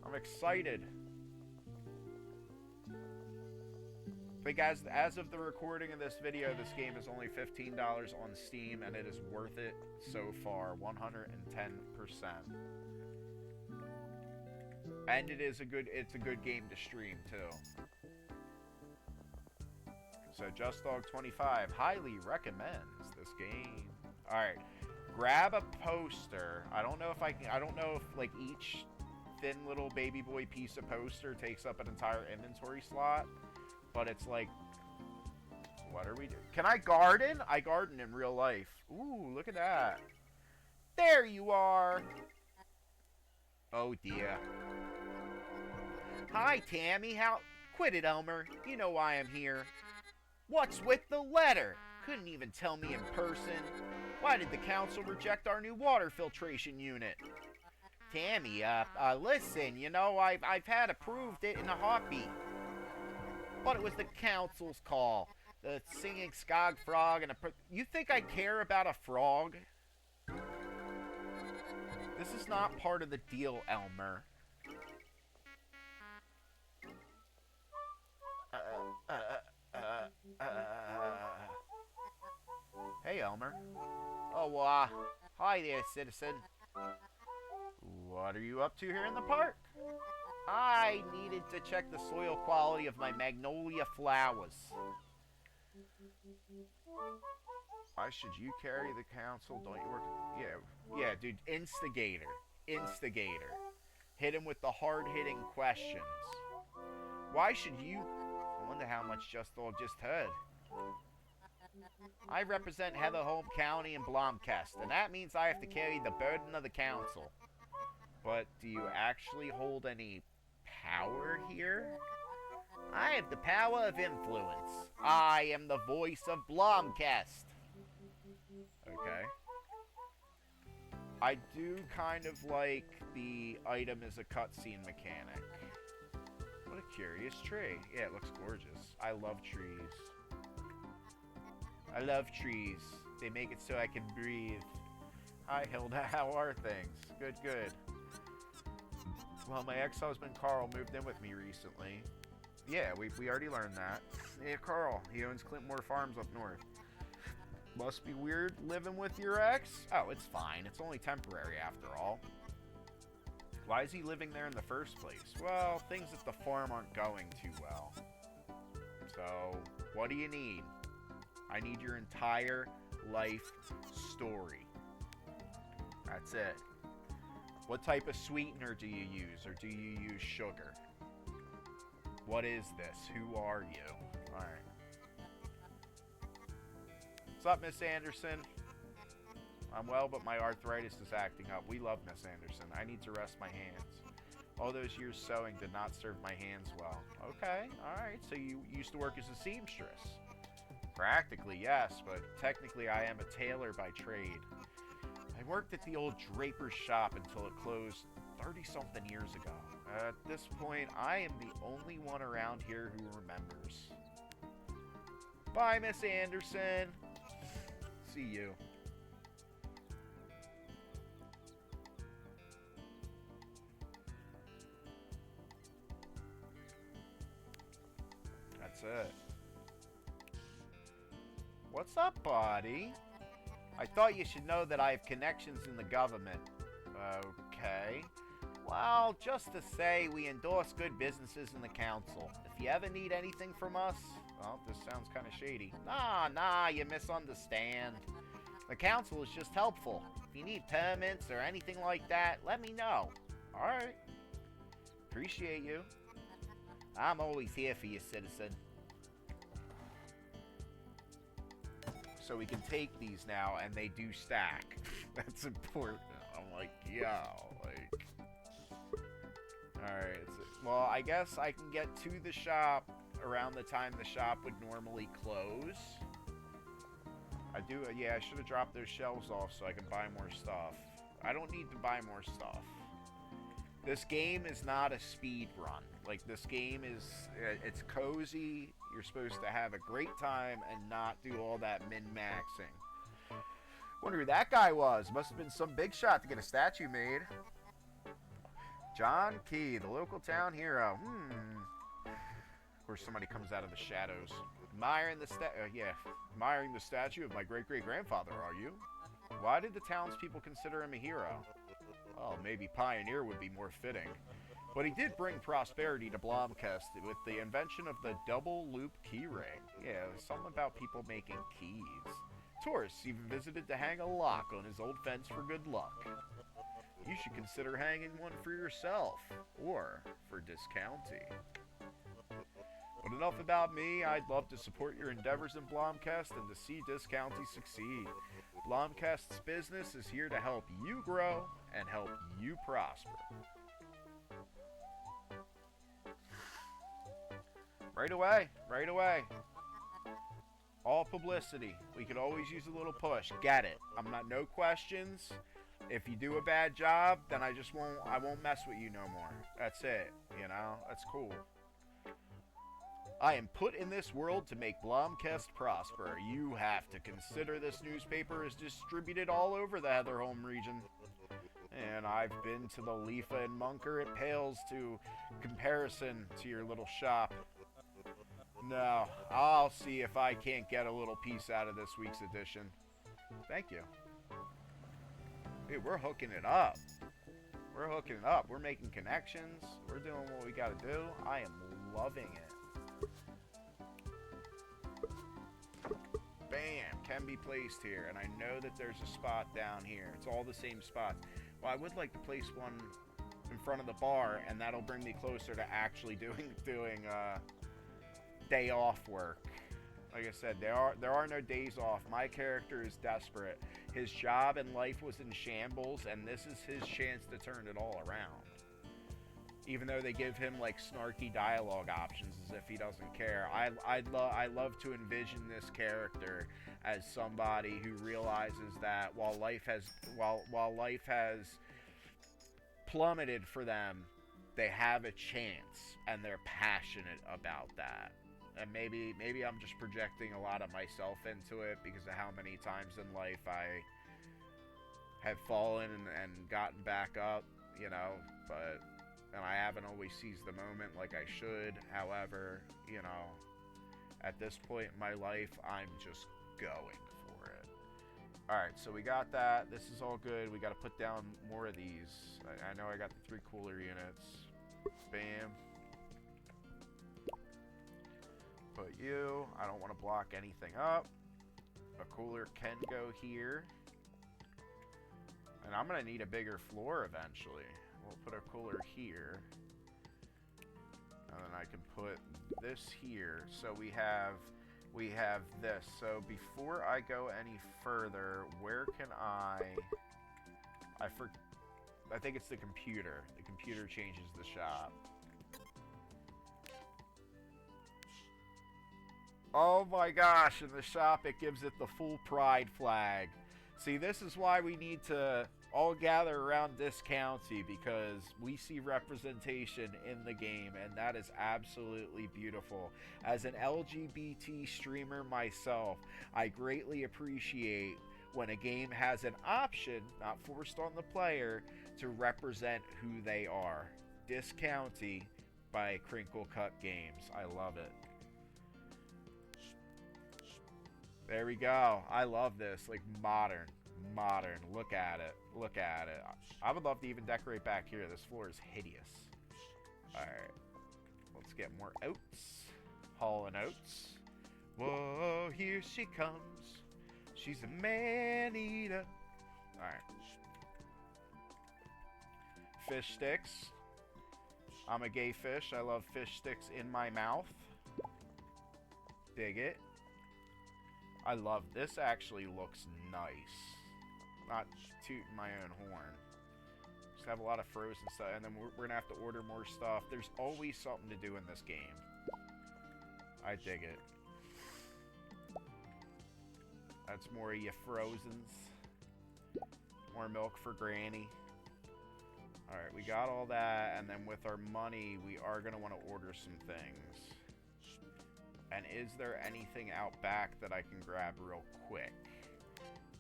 I'm excited. I think as of the recording of this video, this game is only $15 on Steam, and it is worth it so far, 110%. And it's a good game to stream too. So JustDog25 highly recommends this game. All right, grab a poster. I don't know if like each thin little baby boy piece of poster takes up an entire inventory slot. But it's like What are we doing? Can I garden? I garden in real life. Ooh, look at that. There you are. Oh, dear. Hi, Tammy. How... Quit it, Elmer. You know why I'm here. What's with the letter? Couldn't even tell me in person. Why did the council reject our new water filtration unit? Tammy, listen, you know, I've had approved it in a heartbeat. But it was the council's call. The singing skog frog and a... You think I care about a frog? This is not part of the deal, Elmer. Hey, Elmer. Oh, hi there, citizen. What are you up to here in the park? I needed to check the soil quality of my magnolia flowers. Why should you carry the council? Don't you work? Yeah, dude. Instigator. Instigator. Hit him with the hard-hitting questions. Why should you... I wonder how much just heard. I represent Heatherholm County and Blomkest, and that means I have to carry the burden of the council. But do you actually hold any power here? I have the power of influence. I am the voice of Blomkest. Okay. I do kind of like the item as a cutscene mechanic. What a curious tree. Yeah, it looks gorgeous. I love trees. I love trees. They make it so I can breathe. Hi, Hilda. How are things? Good, good. Well, my ex-husband Carl moved in with me recently. Yeah, we already learned that. Yeah, Carl. He owns Clintmore Farms up north. Must be weird living with your ex? Oh, it's fine. It's only temporary after all. Why is he living there in the first place? Well, things at the farm aren't going too well. So, what do you need? I need your entire life story. That's it. What type of sweetener do you use, or do you use sugar? What is this? Who are you? Alright. What's up, Miss Anderson? I'm well, but my arthritis is acting up. We love Miss Anderson. I need to rest my hands. All those years sewing did not serve my hands well. Okay, alright. So you used to work as a seamstress? Practically, yes, but technically I am a tailor by trade. I worked at the old draper's shop until it closed 30-something years ago. At this point, I am the only one around here who remembers. Bye, Miss Anderson. See you. That's it. What's up, buddy? I thought you should know that I have connections in the government. Okay. Well, just to say, we endorse good businesses in the council. If you ever need anything from us... Well, this sounds kind of shady. Nah, you misunderstand. The council is just helpful. If you need permits or anything like that, let me know. Alright. Appreciate you. I'm always here for you, citizen. So we can take these now, and they do stack. That's important. I'm like, yeah, like... Alright, well, I guess I can get to the shop around the time the shop would normally close. Yeah, I should have dropped those shelves off so I can buy more stuff. I don't need to buy more stuff. This game is not a speed run. Like, this game is, it's cozy. You're supposed to have a great time and not do all that min-maxing. Wonder who that guy was. Must have been some big shot to get a statue made. John Key, the local town hero. Of course, somebody comes out of the shadows. Admiring the statue of my great-great-grandfather, are you? Why did the townspeople consider him a hero? Well, maybe pioneer would be more fitting. But he did bring prosperity to Blomkest with the invention of the double-loop key ring. Yeah, something about people making keys. Tourists even visited to hang a lock on his old fence for good luck. You should consider hanging one for yourself, or for discounting. But enough about me. I'd love to support your endeavors in Blomcast and to see Discounty succeed. Blomcast's business is here to help you grow and help you prosper. Right away, right away. All publicity. We could always use a little push. Get it. I'm not no questions. If you do a bad job, then I won't mess with you no more. That's it. You know, that's cool. I am put in this world to make Blomcast prosper. You have to consider this newspaper is distributed all over the Heatherholm region. And I've been to the Leafa and Munker. It pales to comparison to your little shop. No, I'll see if I can't get a little piece out of this week's edition. Thank you. Dude, we're hooking it up. We're hooking it up. We're making connections. We're doing what we gotta do. I am loving it. Bam, can be placed here. And I know that there's a spot down here. It's all the same spots. Well, I would like to place one in front of the bar, and that'll bring me closer to actually doing day off work. Like I said, there are no days off. My character is desperate. His job and life was in shambles, and this is his chance to turn it all around. Even though they give him like snarky dialogue options as if he doesn't care. I love to envision this character as somebody who realizes that while life has plummeted for them, they have a chance and they're passionate about that. And maybe I'm just projecting a lot of myself into it because of how many times in life I have fallen and gotten back up, you know, and I haven't always seized the moment like I should. However, you know, at this point in my life, I'm just going for it. Alright, so we got that. This is all good. We got to put down more of these. I know I got the 3 cooler units. Bam. Put you. I don't want to block anything up. A cooler can go here. And I'm going to need a bigger floor eventually. We'll put a cooler here. And then I can put this here. So we have this. So before I go any further, where can I think it's the computer. The computer changes the shop. Oh my gosh, in the shop it gives it the full pride flag. See, this is why we need to all gather around this county, because we see representation in the game, and that is absolutely beautiful. As an LGBT streamer myself, I greatly appreciate when a game has an option, not forced on the player, to represent who they are. This County by Crinkle Cut Games. I love it. There we go. I love this. Like modern. Look at it. Look at it. I would love to even decorate back here. This floor is hideous. Alright. Let's get more oats. Hauling oats. Whoa, here she comes. She's a man-eater. Alright. Fish sticks. I'm a gay fish. I love fish sticks in my mouth. Dig it. I love this. Actually looks nice. Not tooting my own horn. Just have a lot of frozen stuff, and then we're gonna have to order more stuff. There's always something to do in this game. I dig it. That's more of your frozens. More milk for Granny. Alright, we got all that, and then with our money, we are gonna want to order some things. And is there anything out back that I can grab real quick?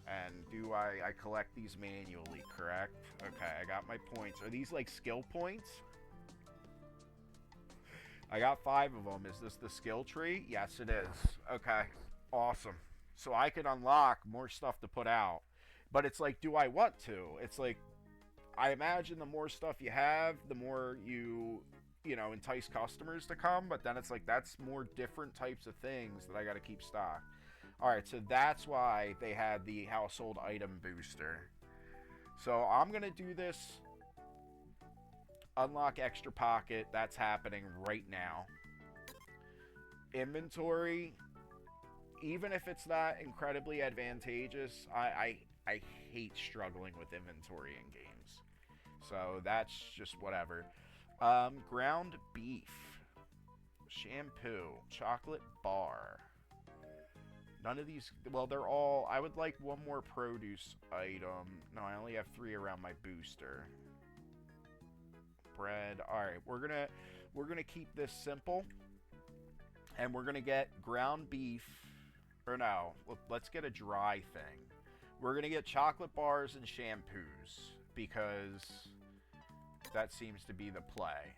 And do I collect these manually, correct? Okay, I got my points. Are these like skill points? I got 5 of them. Is this the skill tree? Yes, it is. Okay, awesome. So I can unlock more stuff to put out. But it's like, do I want to? It's like, I imagine the more stuff you have, the more you know, entice customers to come. But then it's like, that's more different types of things that I got to keep stocked. Alright, so that's why they had the household item booster. So I'm going to do this. Unlock extra pocket. That's happening right now. inventory, even if it's not incredibly advantageous, I hate struggling with inventory in games. So that's just whatever. Ground beef, shampoo, chocolate bar. None of these, well, they're all, I would like one more produce item. No, I only have 3 around my booster. Bread. Alright, we're gonna keep this simple. And we're gonna get ground beef. Or no, let's get a dry thing. We're gonna get chocolate bars and shampoos. Because that seems to be the play.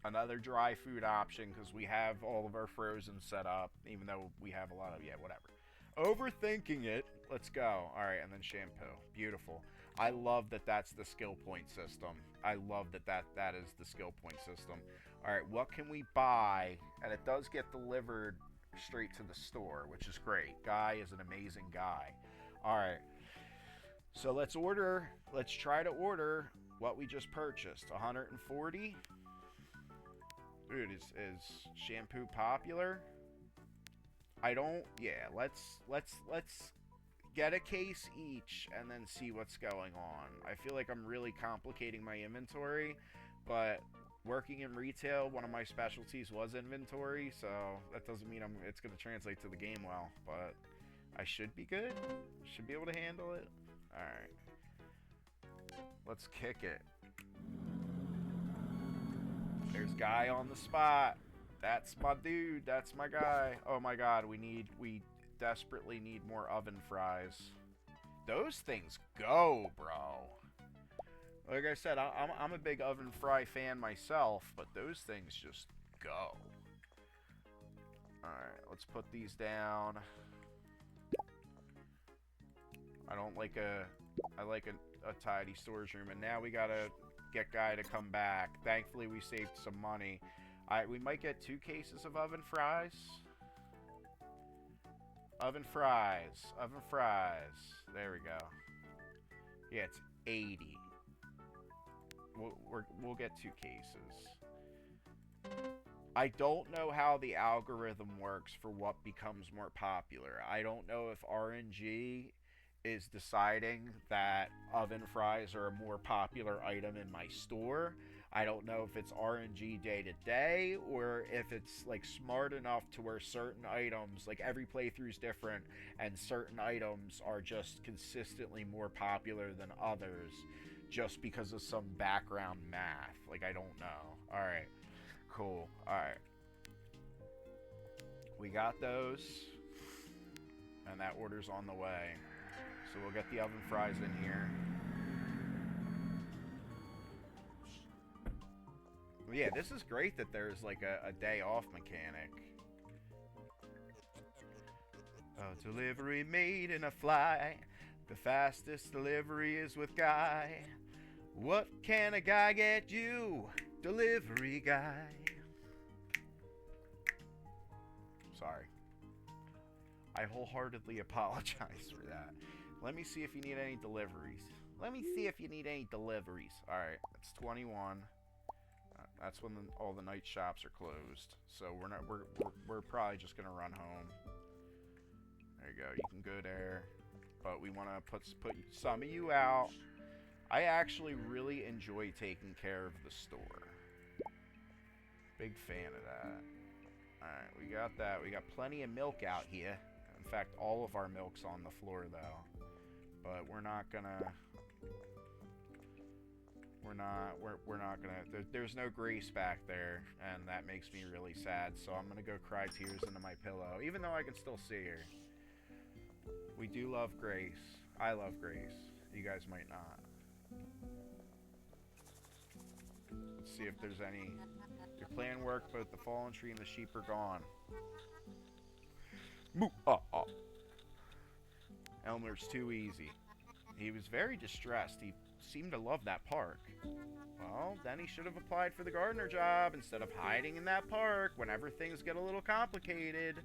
Another dry food option because we have all of our frozen set up, even though we have a lot of, yeah, whatever. Overthinking it. Let's go. All right, and then shampoo. Beautiful. I love that that's the skill point system. I love that is the skill point system. All right, what can we buy? And it does get delivered straight to the store, which is great. Guy is an amazing guy. All right. So let's try to order what we just purchased. 140. Dude, is shampoo popular? Yeah, let's get a case each and then see what's going on. I feel like I'm really complicating my inventory, but working in retail, one of my specialties was inventory, so that doesn't mean it's going to translate to the game well, but I should be good. Should be able to handle it. Alright. Let's kick it. There's Guy on the spot. That's my dude. That's my guy. Oh my god, we desperately need more oven fries. Those things go, bro. Like I said, I'm a big oven fry fan myself, but those things just go. Alright, let's put these down. I like a tidy storage room, and now we gotta get Guy to come back. Thankfully, we saved some money. We might get 2 cases of oven fries. Oven fries. Oven fries. There we go. Yeah, it's 80. We'll get 2 cases. I don't know how the algorithm works for what becomes more popular. I don't know if RNG is deciding that oven fries are a more popular item in my store. I don't know if it's RNG day to day or if it's like smart enough to where certain items, like every playthrough is different and certain items are just consistently more popular than others just because of some background math. Like, I don't know. Alright, cool. Alright. We got those. And that order's on the way. So we'll get the oven fries in here. Yeah, this is great that there's like a day off mechanic. A delivery made in a fly. The fastest delivery is with Guy. What can a guy get you? Delivery guy. Sorry. I wholeheartedly apologize for that. Let me see if you need any deliveries. Alright, that's 21. That's when all the night shops are closed. So we're probably just gonna run home. There you go. You can go there. But we want to put some of you out. I actually really enjoy taking care of the store. Big fan of that. Alright, we got that. We got plenty of milk out here. In fact, all of our milk's on the floor, though. But we're not gonna... There's no grease back there, and that makes me really sad. So I'm gonna go cry tears into my pillow, even though I can still see her. We do love Grace. I love Grace. You guys might not. Let's see if there's any... Your plan worked, both the fallen tree and the sheep are gone. Moo! Elmer's too easy. He was very distressed. He seemed to love that park. Well, then he should have applied for the gardener job instead of hiding in that park whenever things get a little complicated.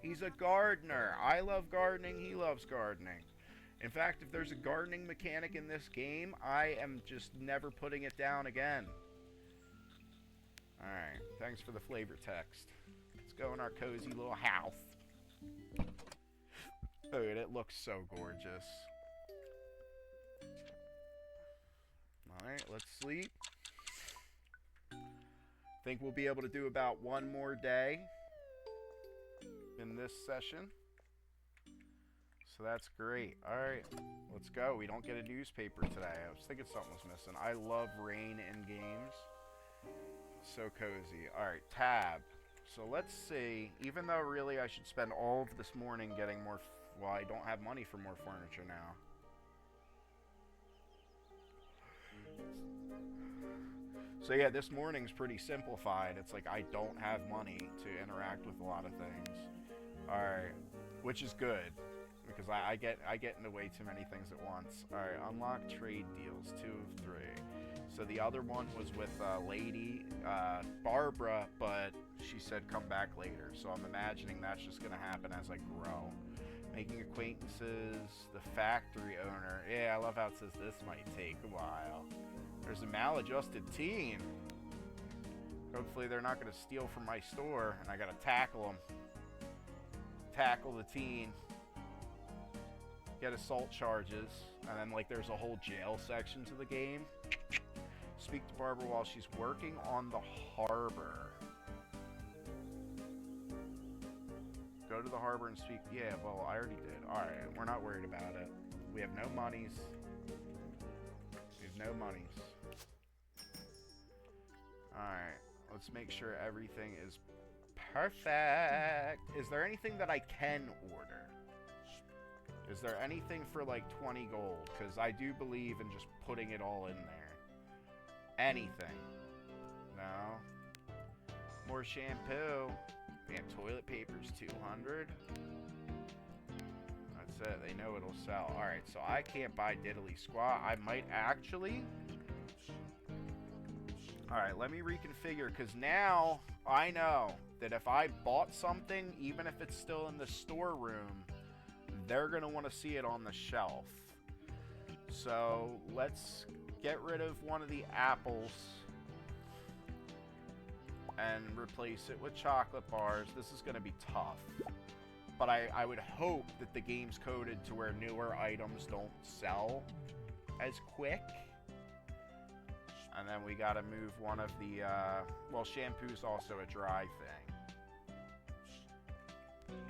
He's a gardener. I love gardening. He loves gardening. In fact, if there's a gardening mechanic in this game, I am just never putting it down again. Alright, thanks for the flavor text. go in our cozy little house. Dude, it looks so gorgeous. Alright, let's sleep. Think we'll be able to do about one more day in this session. So that's great. Alright, let's go. We don't get a newspaper today. I was thinking something was missing. I love rain in games. So cozy. Alright, tab. So let's see. Even though really I should spend all of this morning getting more... Well, I don't have money for more furniture now. So yeah, this morning's pretty simplified. It's like I don't have money to interact with a lot of things. Alright, which is good. Because I get into way too many things at once. Alright, unlock trade deals, 2 of 3. So the other one was with lady, Barbara, but she said come back later. So I'm imagining that's just going to happen as I grow. Making acquaintances, the factory owner. Yeah, I love how it says this might take a while. There's a maladjusted teen. Hopefully they're not going to steal from my store, and I got to tackle them. Tackle the teen. Get assault charges, and then like there's a whole jail section to the game. Speak to Barbara while she's working on the harbor. Go to the harbor and speak. Yeah, well, I already did. Alright, we're not worried about it. We have no monies. We have no monies. Alright, let's make sure everything is perfect. Is there anything that I can order? Is there anything for like 20 gold? Because I do believe in just putting it all in there. Anything. No. More shampoo. Yeah, toilet paper's 200. That's it. They know it'll sell. Alright, so I can't buy diddly squat. I might actually. Alright, let me reconfigure. Because now I know that if I bought something, even if it's still in the storeroom, they're going to want to see it on the shelf. So let's get rid of one of the apples and replace it with chocolate bars. This is going to be tough. But I would hope that the game's coded to where newer items don't sell as quick. And then we got to move one of the... well, shampoo's also a dry thing.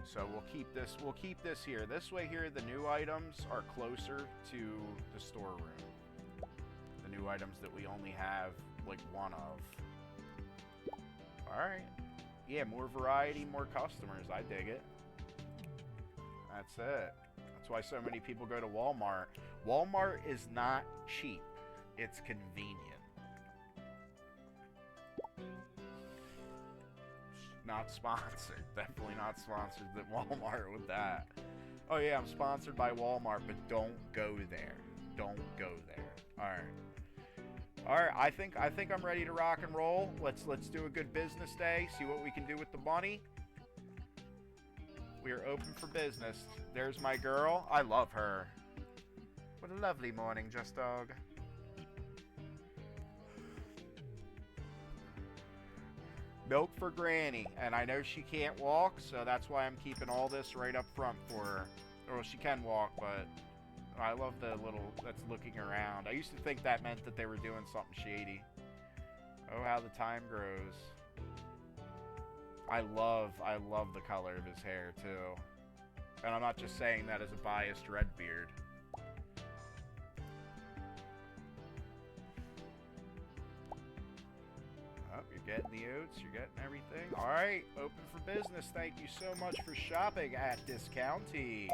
So we'll keep this here. This way here, the new items are closer to the storeroom. The new items that we only have, like, one of. Alright. Yeah, more variety, more customers. I dig it. That's it. That's why so many people go to Walmart. Walmart is not cheap. It's convenient. Not sponsored. Definitely not sponsored at Walmart with that. Oh yeah, I'm sponsored by Walmart, but don't go there. Don't go there. Alright. Alright, I think I'm ready to rock and roll. Let's do a good business day, see what we can do with the money. We are open for business. There's my girl. I love her. What a lovely morning, Just Dog. Milk for Granny, and I know she can't walk, so that's why I'm keeping all this right up front for her. Or she can walk, but I love the little that's looking around. I used to think that meant that they were doing something shady. Oh, how the time grows. I love the color of his hair, too. And I'm not just saying that as a biased Redbeard. Oh, you're getting the oats, you're getting everything. Alright, open for business. Thank you so much for shopping at Discounty.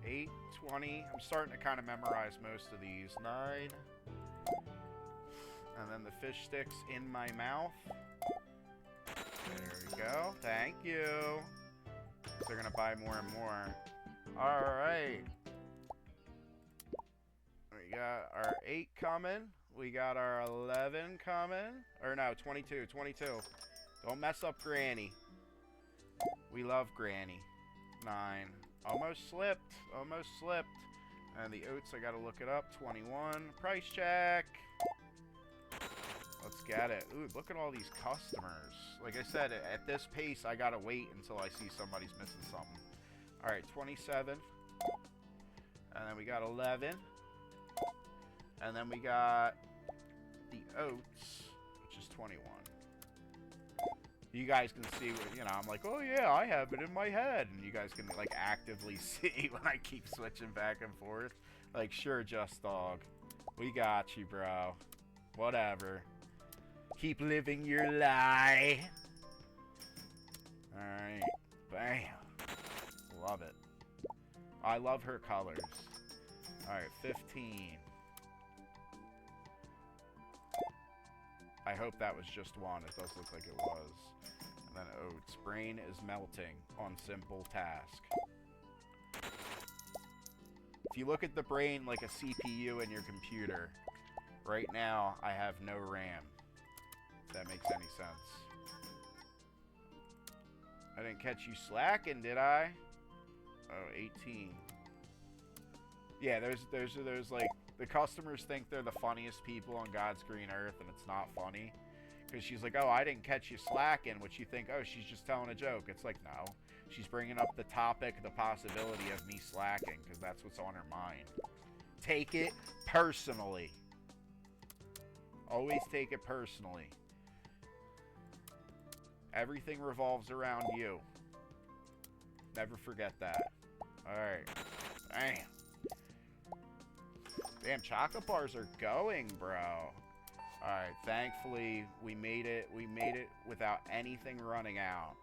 8, 20. I'm starting to kind of memorize most of these. 9. And then the fish sticks in my mouth. There we go. Thank you. They're going to buy more and more. Alright. We got our 8 coming. We got our 11 coming. Or no, 22. 22. Don't mess up Granny. We love Granny. 9. Almost slipped. Almost slipped. And the oats, I got to look it up. 21. Price check. Let's get it. Ooh, look at all these customers. Like I said, at this pace, I gotta wait until I see somebody's missing something. Alright, 27. And then we got 11. And then we got the oats, which is 21. You guys can see what, you know, I'm like, oh yeah, I have it in my head. And you guys can, like, actively see when I keep switching back and forth. Like, sure, Just Dog. We got you, bro. Whatever. Keep living your lie. Alright. Bam. Love it. I love her colors. Alright, 15. I hope that was just one. It does look like it was. And then oats. Brain is melting on simple task. If you look at the brain like a CPU in your computer, right now I have no RAM. If that makes any sense. I didn't catch you slacking, did I? Oh, 18. Yeah, there's like, the customers think they're the funniest people on God's green earth, and it's not funny. Because she's like, oh, I didn't catch you slacking, which you think, oh, she's just telling a joke. It's like, no. She's bringing up the topic, the possibility of me slacking, because that's what's on her mind. Take it personally. Always take it personally. Everything revolves around you. Never forget that. Alright. Damn. Damn, chocolate bars are going, bro. Alright, thankfully, we made it. We made it without anything running out.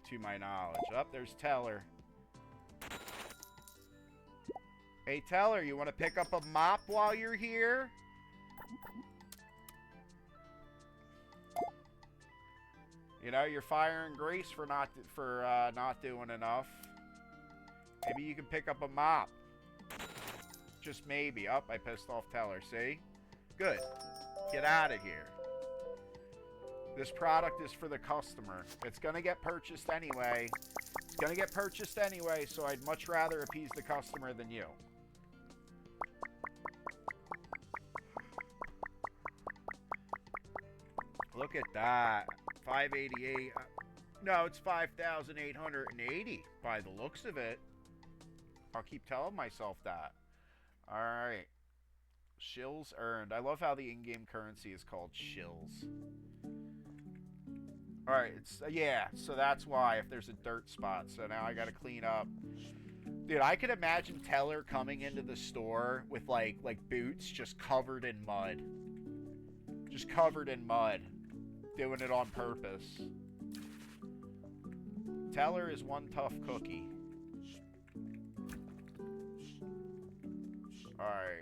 To my knowledge. Oh, there's Teller. Hey, Teller, you want to pick up a mop while you're here? You know, you're firing Grace for not doing enough. Maybe you can pick up a mop. Just maybe. Oh, I pissed off Teller. See? Good. Get out of here. This product is for the customer. It's going to get purchased anyway. It's going to get purchased anyway, so I'd much rather appease the customer than you. Look at that. 588. No, it's 5,880 by the looks of it. I'll keep telling myself that. Alright. Shills earned. I love how the in-game currency is called shills. Alright, it's yeah, so that's why, if there's a dirt spot. So now I gotta clean up. Dude, I could imagine Teller coming into the store with like boots just covered in mud. Just covered in mud. Doing it on purpose. Teller is one tough cookie. Alright.